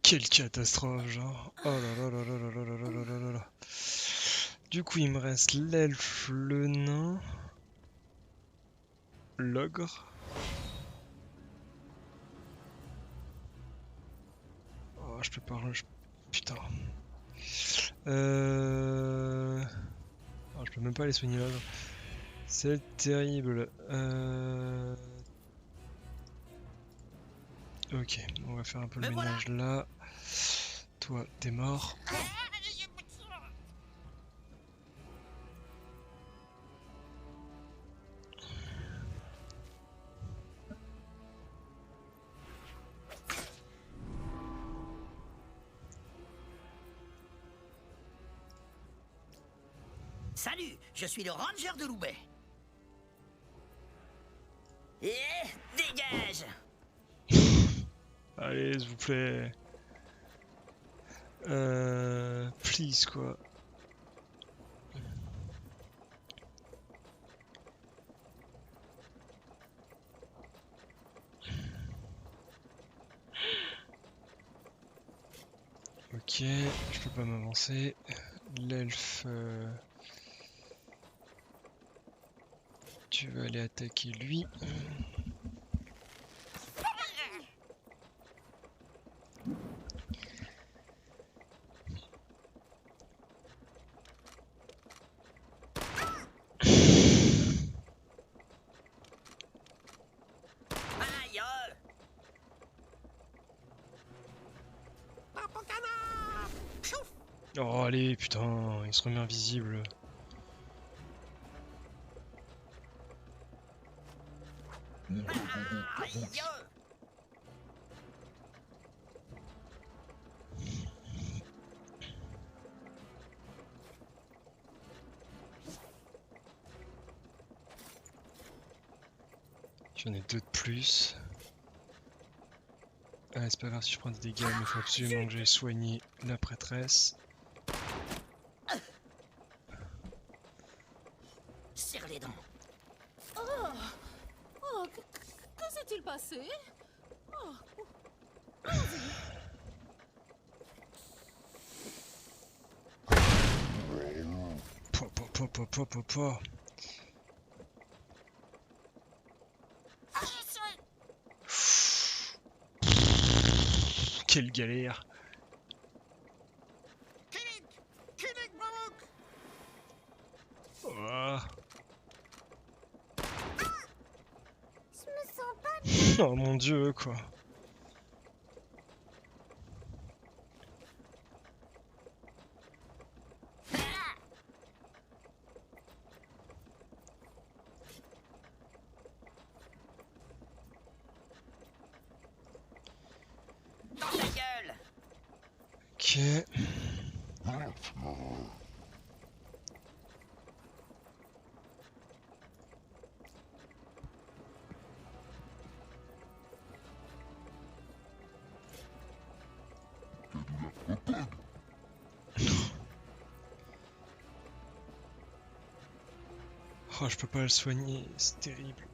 Quelle catastrophe, genre. Oh là là là là là là là là là là là. Du coup, il me reste l'elfe, le nain, l'ogre. Oh, je peux pas. Putain. Oh, je peux même pas aller soigner l'ogre. C'est terrible. Ok, on va faire un peu le ménage là. Toi, t'es mort. Salut, je suis le ranger de Loubet. Et dégage. Allez, s'il vous plaît. Please quoi. Ok, je peux pas m'avancer. L'elfe... Tu vas aller attaquer lui. Aïe! Oh allez, putain, il se remet invisible. Aïe! J'en ai 2 de plus. Ah, c'est pas grave si je prends des dégâts, mais il faut absolument que j'aille soigner la prêtresse. Serre les dents. Oh, que s'est-il passé? Oh, Po. Quelle galère. Oh. Je me sens pas Oh mon dieu quoi. Dans ta gueule! Ok. Oh, je peux pas le soigner, c'est terrible.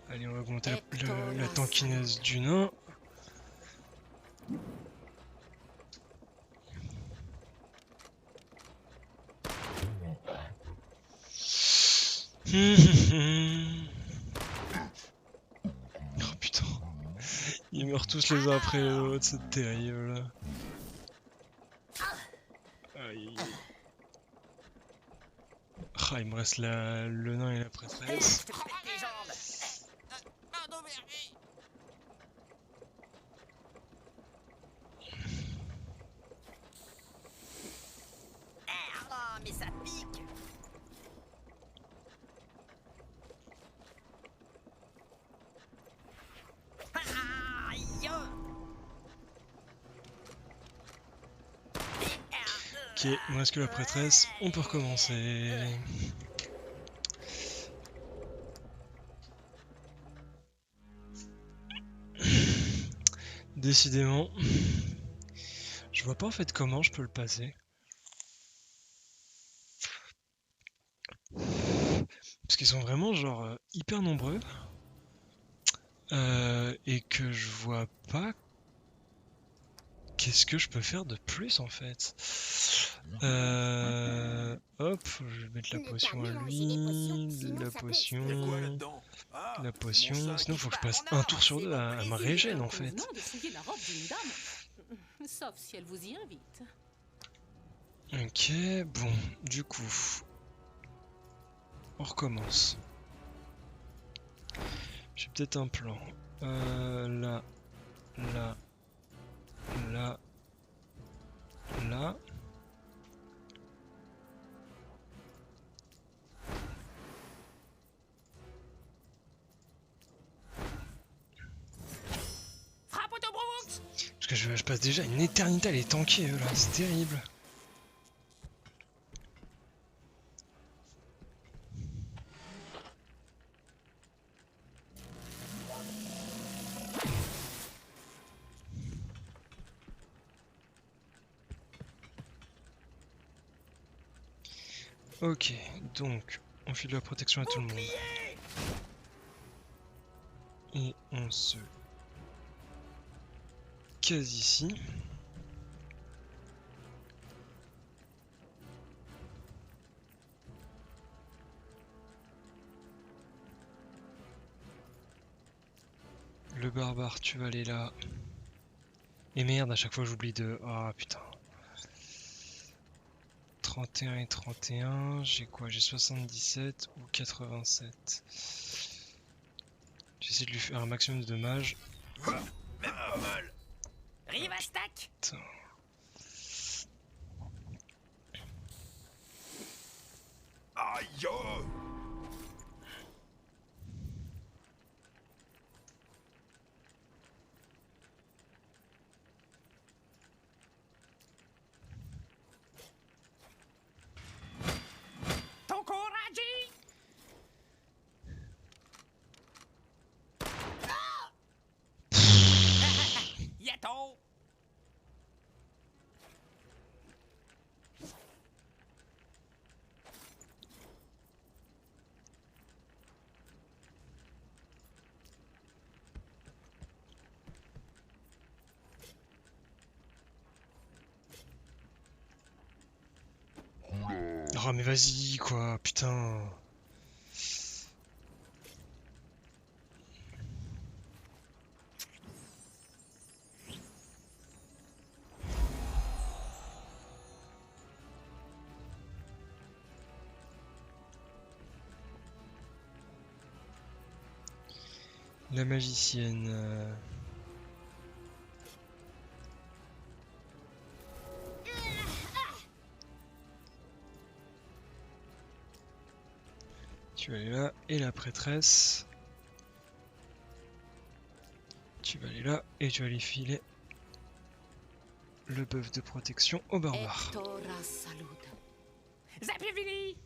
Allez, on va augmenter la tankiness du nain. Oh putain. Ils meurent tous les uns après les autres, c'est terrible. Aïe. Ah, il me reste le nain et la prêtresse. Je te pète les jambes! Ah, mais ça pique! Aïe! Ok, il me reste que la prêtresse, on peut recommencer. Décidément, je vois pas en fait comment je peux le passer. Parce qu'ils sont vraiment genre hyper nombreux. Et que je vois pas qu'est-ce que je peux faire de plus en fait. Hop, je vais mettre la Ne potion pas à mélanger lui, les potions, sinon la ça peut potion, Y'a quoi là-dedans? Ah, la mon potion, sac. sinon faut que je passe On a un tour sur c'est deux mon à me plaisir. régénérer en fait. convenant de fouiller la robe d'une dame. Sauf si elle vous y invite. Ok, bon, du coup, on recommence. J'ai peut-être un plan. Là, là, là, là. Frappe Autobrooks! Parce que je passe déjà une éternité à les tanker eux là, c'est terrible. Ok, donc on file la protection à tout le monde. Et on se case ici. Le barbare, tu vas aller là. Et merde, à chaque fois j'oublie de... Ah putain. 31 et 31, j'ai quoi? J'ai 77 ou 87. J'essaie de lui faire un maximum de dommages. Même pas mal. Rivastak! Putain. Aïe oh. Ton courage! Yato! Oh mais vas-y quoi, putain. La magicienne. Tu vas aller là. Et la prêtresse. Tu vas aller là. Et tu vas aller filer le buff de protection au barbare. Hectora salud. Zapievili!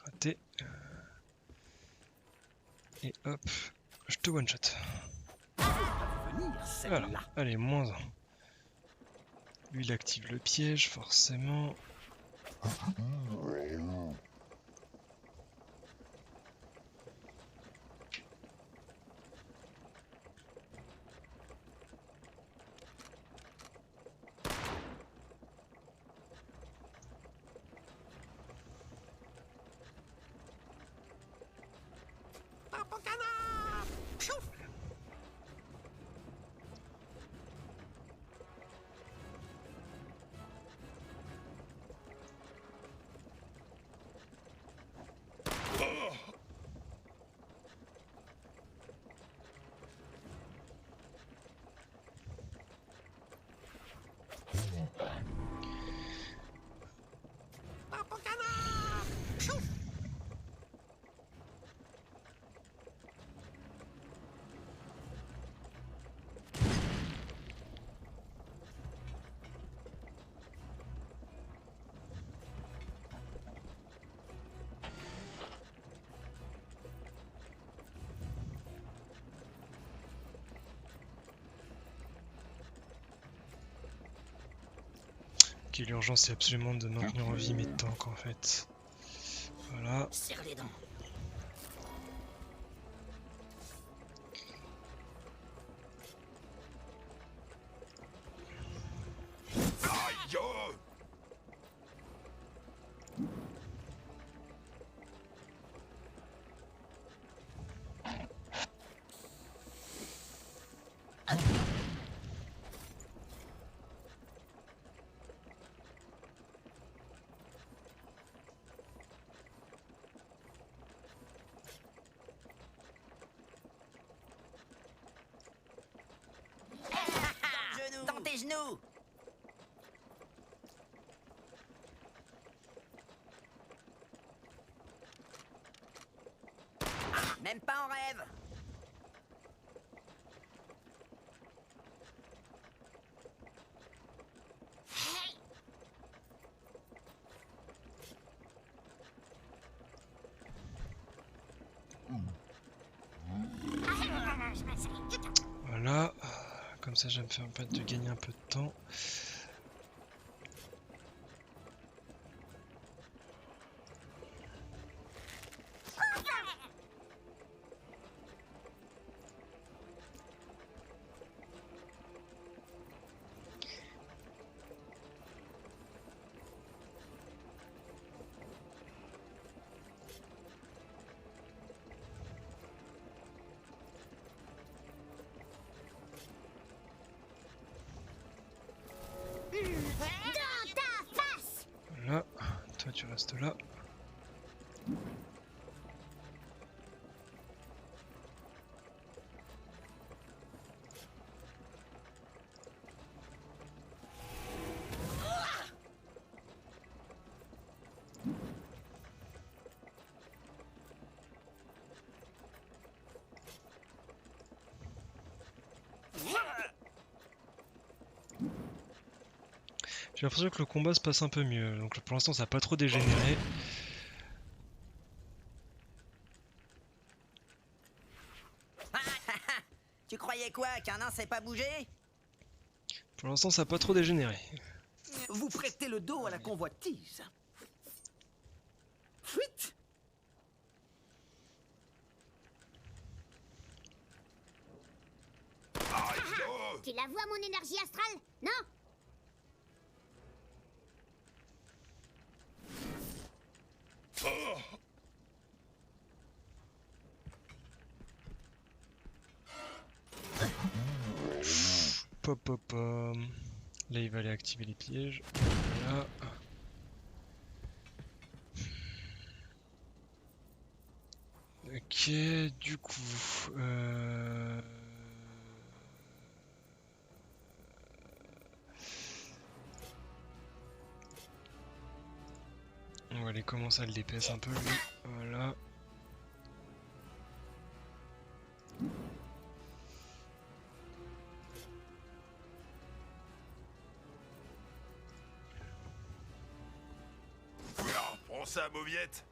Raté. Et hop. Je te one shot. Venir, celle-là. Voilà. Allez, -1. Lui, il active le piège, forcément. Ok, l'urgence c'est absolument de maintenir en vie mes tanks en fait. Voilà. Serre les dents. Aïe oh. Dans tes genoux. Même pas en rêve. Voilà. Comme ça, je vais me faire permettre de gagner un peu de temps. Dans ta face! Voilà. Toi, tu restes là. J'ai l'impression que le combat se passe un peu mieux, donc pour l'instant ça n'a pas trop dégénéré. Tu croyais quoi, qu'un nain sait pas bouger? Pour l'instant ça n'a pas trop dégénéré. Vous prêtez le dos à la convoitise. Fuite! Aïe oh. Tu la vois, mon énergie astrale? Non? Pop pop pop. Là il va aller activer les pièges. Voilà. Ok, du coup... On va aller commencer à le dépasser un peu lui. Voilà. Ah, prends ça, mauviette.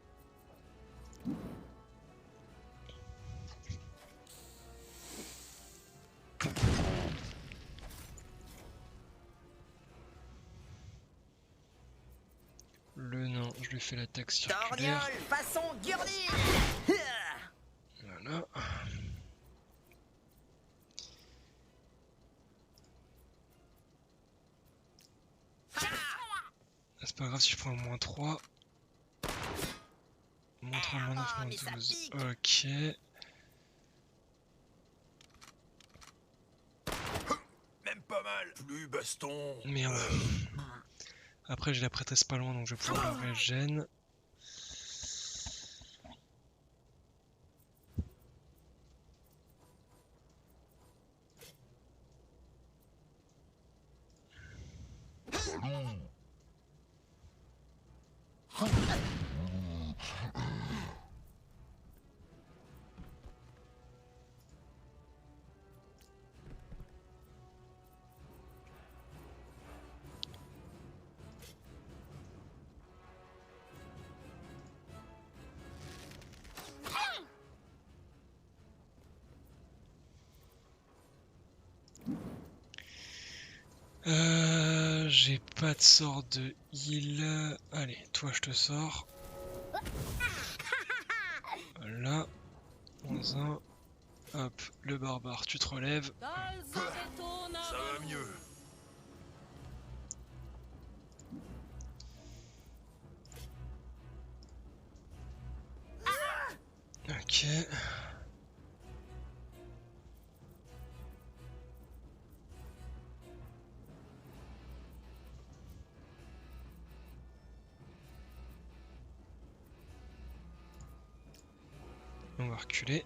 Le nain, je lui fais l'attaque circulaire. Torgnole, façon Gurley! Voilà. C'est pas grave si je prends un moins 3. Moins 3, moins 9, Ah, moins mais ça 12. pique. Ok. Même pas mal. Plus baston. Merde. Après j'ai la prêtresse pas loin donc je vais pouvoir le régène. J'ai pas de sort de heal. Allez, toi je te sors. Voilà. Dans un. Hop, le barbare, tu te relèves. Ça va mieux. Ok. On va reculer.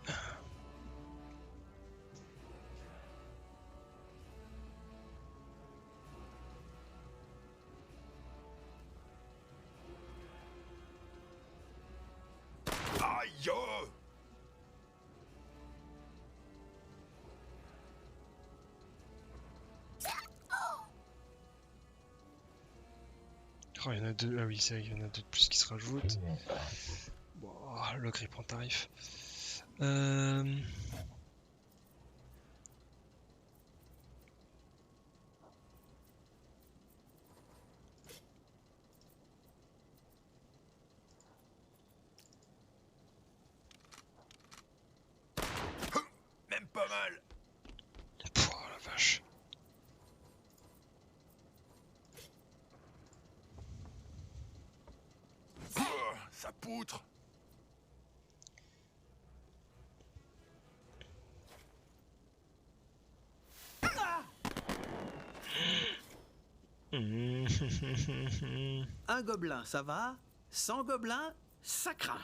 Aïe oh. Oh, il y en a deux. Ah oui, c'est vrai qu'il y en a deux de plus qui se rajoutent. Bon, le grip en tarif. mal. Oh la vache. Oh, ça poutre. Un gobelin, ça va? 100 gobelins, ça craint.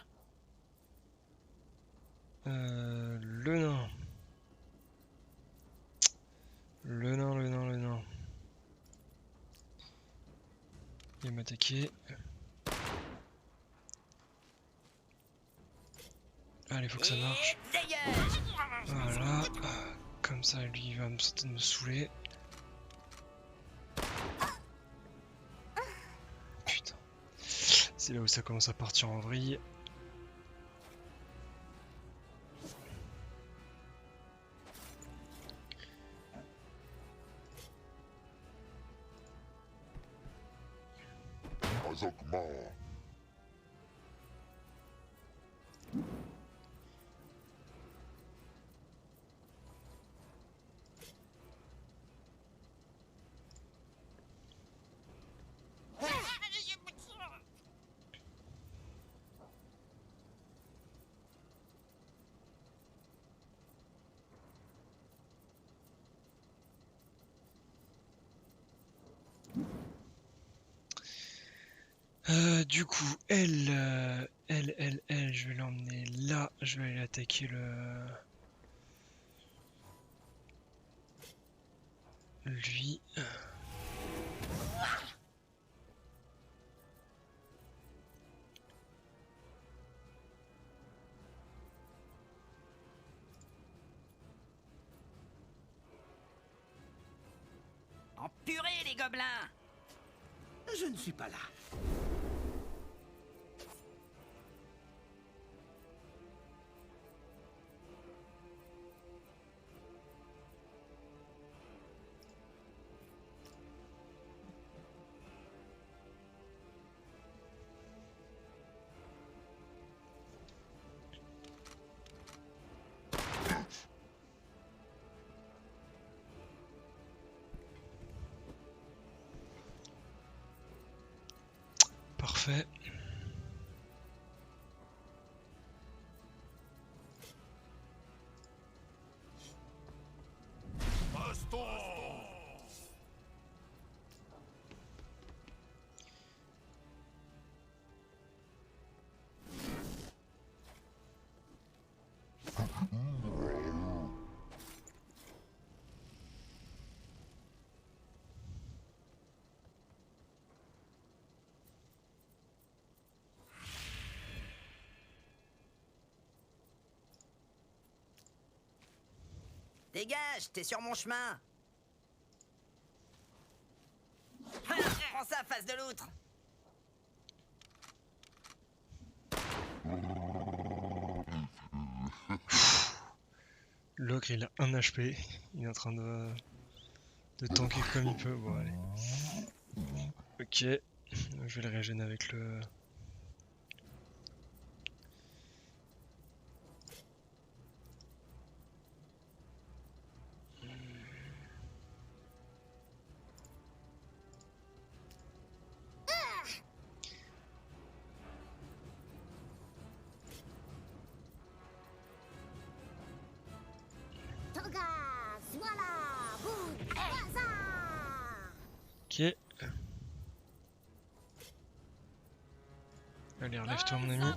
Le nain. Le nain. Il va m'attaquer. Allez, faut que ça marche. Dégage! Voilà. Comme ça, lui, il va me saouler. Putain. C'est là où ça commence à partir en vrille. Du coup, elle, je vais l'emmener là. Je vais aller attaquer lui. En purée, les gobelins! Je ne suis pas là. Parfait. Baston. Dégage, t'es sur mon chemin! Ah, prends ça, face de l'outre! L'ogre, il a 1 HP. Il est en train de tanker comme il peut. Bon, allez. Ok. Je vais le régénérer avec le... Tangas, voilà, boum, bazar. Ok. Allez, relève-toi mon ami.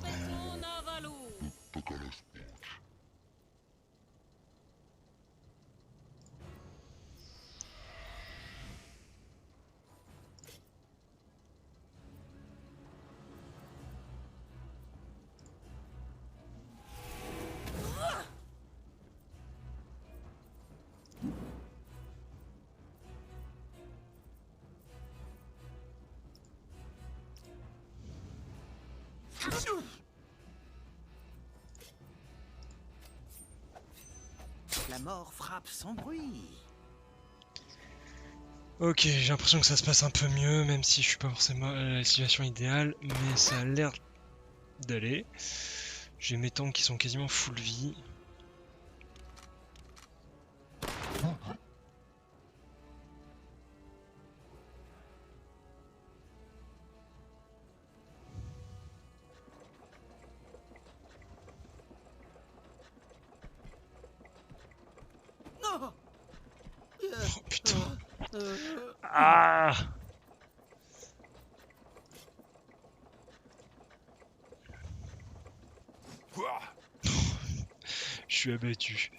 La mort frappe sans bruit. Ok, j'ai l'impression que ça se passe un peu mieux, même si je suis pas forcément à la situation idéale, mais ça a l'air d'aller. J'ai mes tanks qui sont quasiment full vie. Oh Oh putain. Ah! Quoi? Je suis abattu.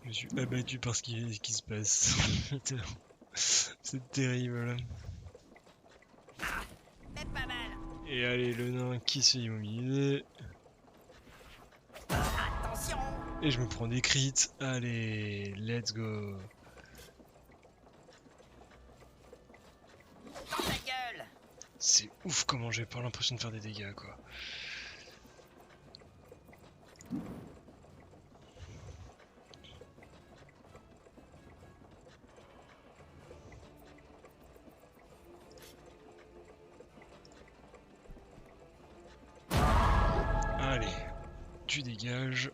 Je suis abattu par ce qui se passe. Putain. C'est terrible. Mais pas mal. Et allez, le nain qui s'est immobilisé. Attention. Et je me prends des crits. Allez, let's go. Dans ta gueule. C'est ouf comment j'ai pas l'impression de faire des dégâts quoi. Allez, tu dégages.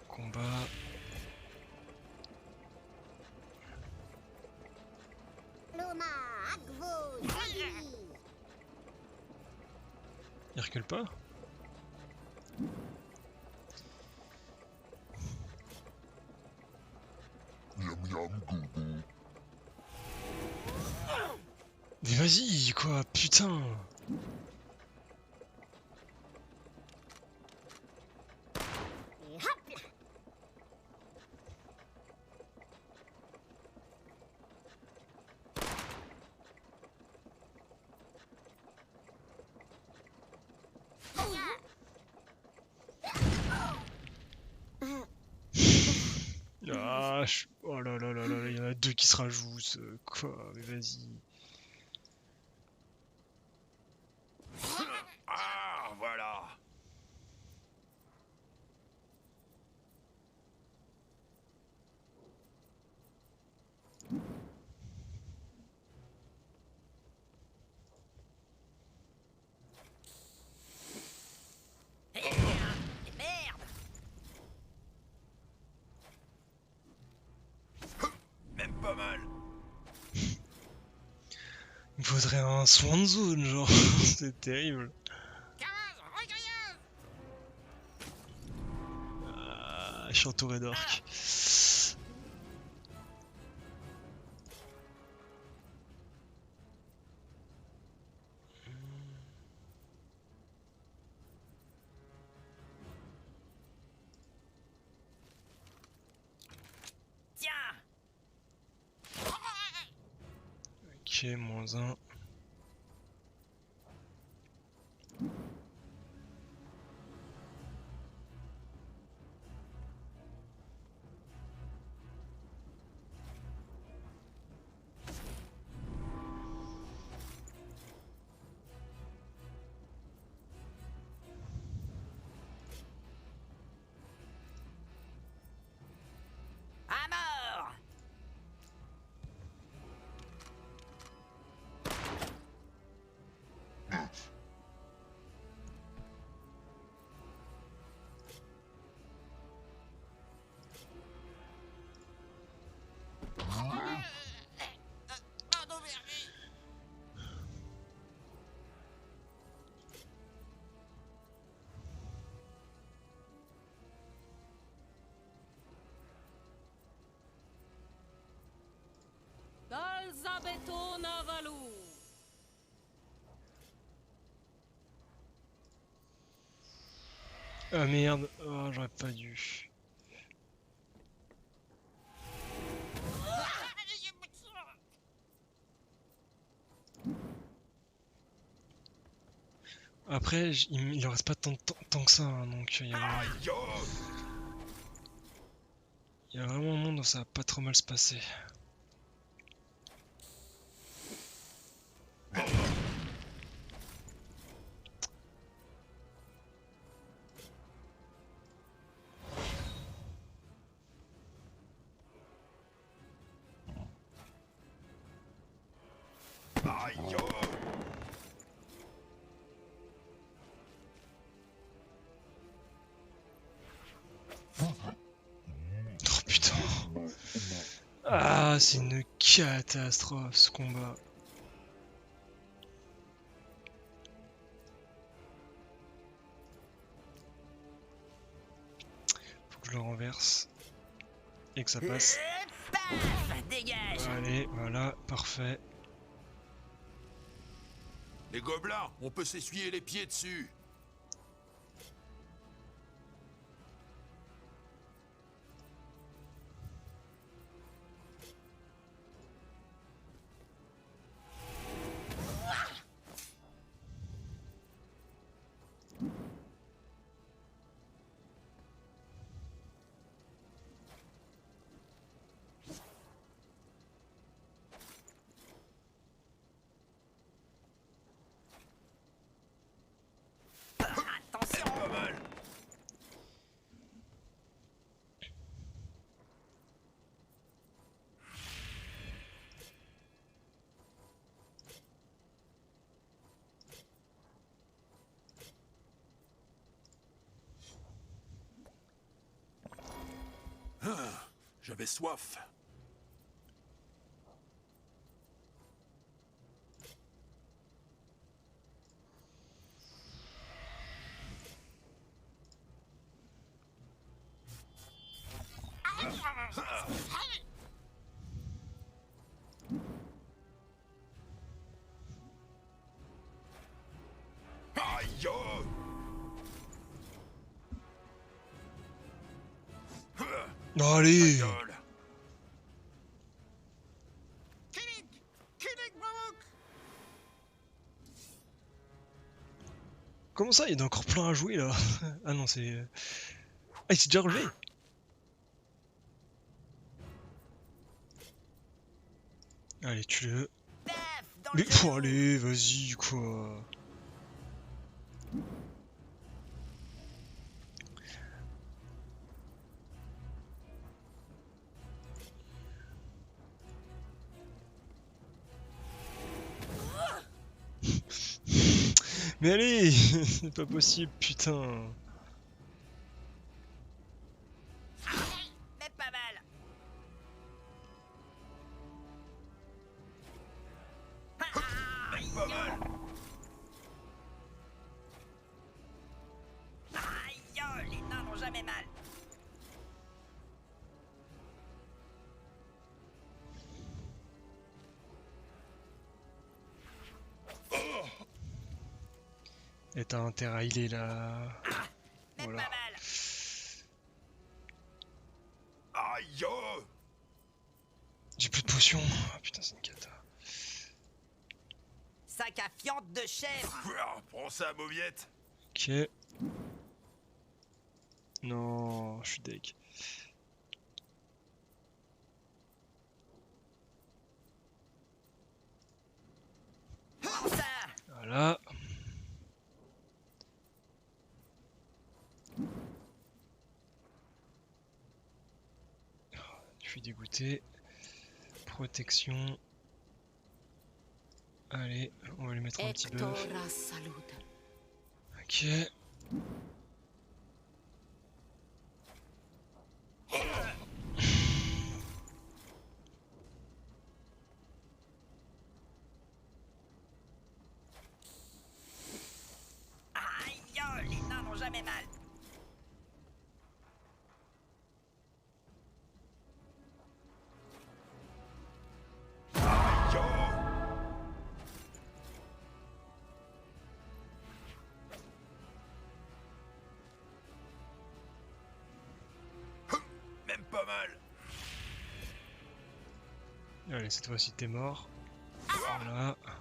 Combat. Loma, Agvo, Ziggy. Il recule pas? Miam miam goubou. Mais vas-y quoi, putain! Et hop là. Ah, oh là là là là, il y en a deux qui se rajoutent. Quoi? Mais vas-y. Ah, voilà. Merde. Même pas mal. Il me faudrait un Swan Zone, genre. C'est terrible. Ah, je suis entouré d'orques. Tiens. Ok, moins un. À mort. Dalzabeto Navalu. Ah merde, oh, j'aurais pas dû. Après, il en reste pas tant que ça, hein, donc il y a Aïe, oh. vraiment un monde où ça va pas trop mal se passer. Aïe, oh. Oh putain. Ah, c'est une catastrophe ce combat. le renverse et que ça passe. Paf, dégage. Allez, voilà, parfait. Les gobelins, on peut s'essuyer les pieds dessus. Attention. Pas mal. J'avais soif. Aïe! Allez! Gueule. Comment ça, il y en a encore plein à jouer là? Ah non, c'est... Ah, il s'est déjà relevé! Allez, tue-le. Paf, dans Mais le genou. allez, vas-y, quoi. Mais allez! C'est pas possible, putain. Mais pas mal. Pas mal. Aïe, les nains n'ont jamais mal. Et t'as intérêt à healer là. Mais Voilà. pas mal. Aïe! J'ai plus de potions. Ah, putain, c'est une cata. Sac à fiente de chèvre. Prends ça, mauviette. Ok. Non, je suis deg. Prends ça. Voilà. Je suis dégoûté. Protection. Allez, on va lui mettre un petit buff. Hectora salud. Ok. Aïe, les nains n'ont jamais mal. Aïe! Même pas mal. Allez, cette fois-ci t'es mort. Voilà. Ah, ah.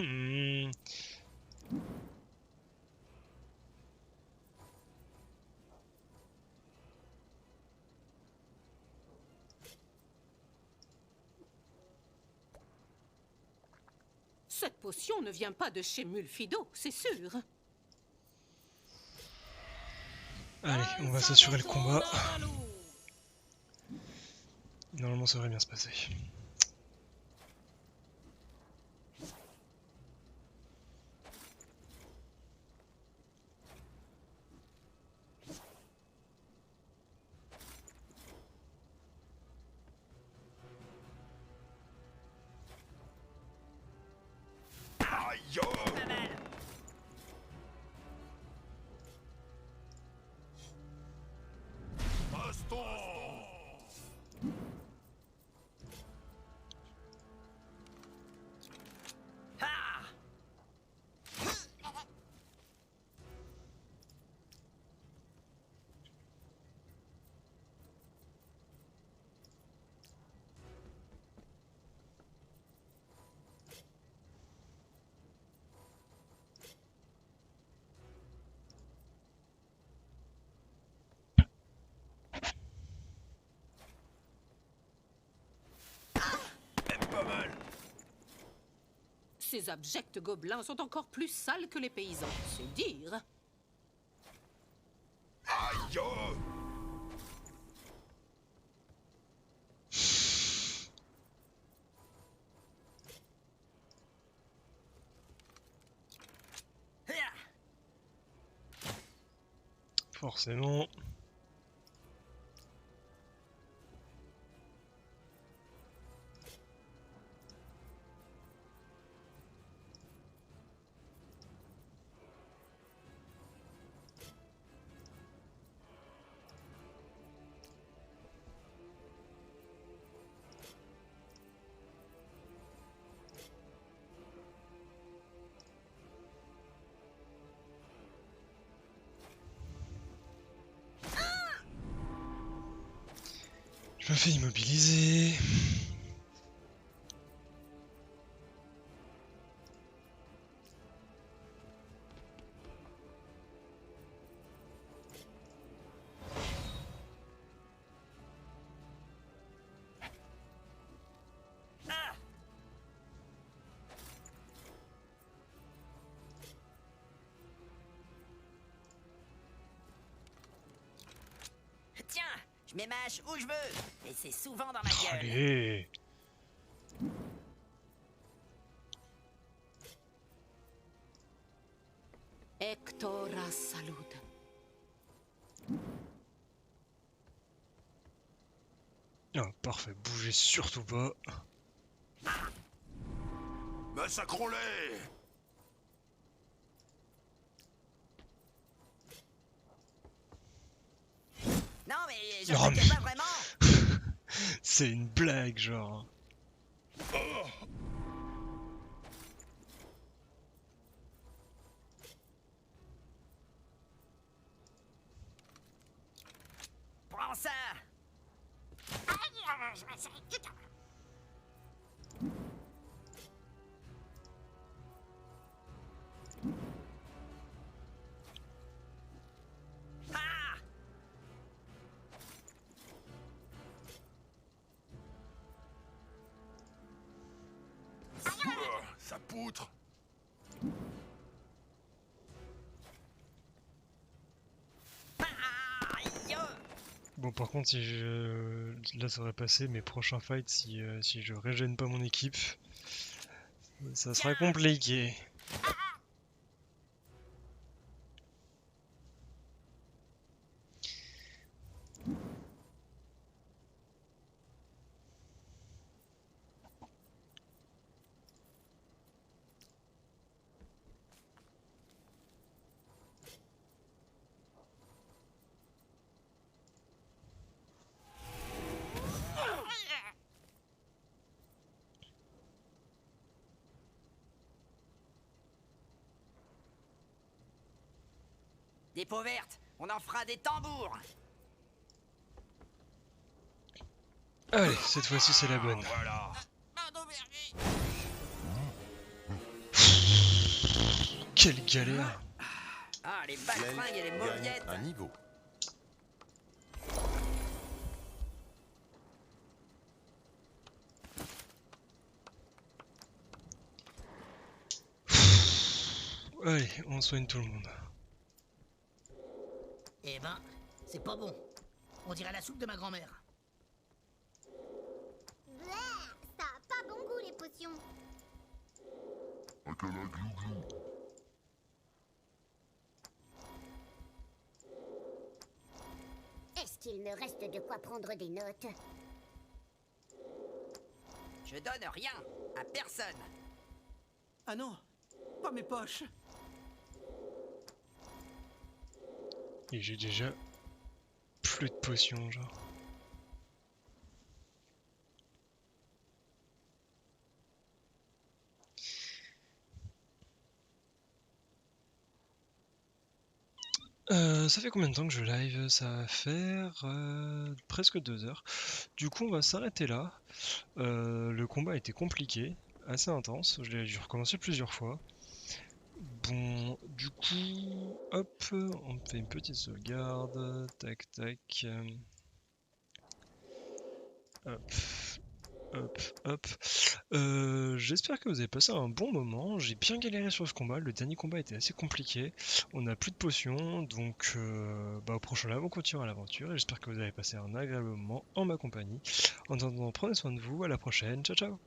Hmm. Cette potion ne vient pas de chez Mulfido, c'est sûr. Allez, on va s'assurer le combat. Normalement, ça devrait bien se passer. Ces abjects gobelins sont encore plus sales que les paysans, c'est dire. Aïe oh. Forcément. Je me fais immobiliser. Tiens, je mets ma hache où je veux. Et c'est souvent dans ma gueule. Allez. Hectora salud. Ah, parfait, bougez surtout pas. Massacrons-les. Non, mais je Oh, ne mais- pas vraiment. C'est une blague, genre. Prends ça. Ah! Ça poutre. Aïe! Bon, par contre, si je... Là, ça aurait passé, mes prochains fights, si je régène pas mon équipe, ça sera compliqué. Des peaux vertes, on en fera des tambours. Allez, cette fois-ci, c'est la bonne. Voilà. Quelle galère! Ah, les baltringues et les mauviettes. un niveau. Allez, on soigne tout le monde. Eh ben, c'est pas bon. On dirait la soupe de ma grand-mère. Bleh, ça a pas bon goût les potions. Est-ce qu'il me reste de quoi prendre des notes? Je donne rien à personne. Ah non, pas mes poches. Et j'ai déjà plus de potions, genre. Ça fait combien de temps que je live? Ça va faire presque 2 heures. Du coup, on va s'arrêter là. Le combat était compliqué, assez intense. Je l'ai dû recommencer plusieurs fois. Bon, du coup, hop, on fait une petite sauvegarde. Tac, tac. Hop. Hop, hop. J'espère que vous avez passé un bon moment. J'ai bien galéré sur ce combat. Le dernier combat était assez compliqué. On n'a plus de potions, donc au prochain live, on continuera l'aventure. Et j'espère que vous avez passé un agréable moment en ma compagnie. En attendant, prenez soin de vous. À la prochaine. Ciao, ciao.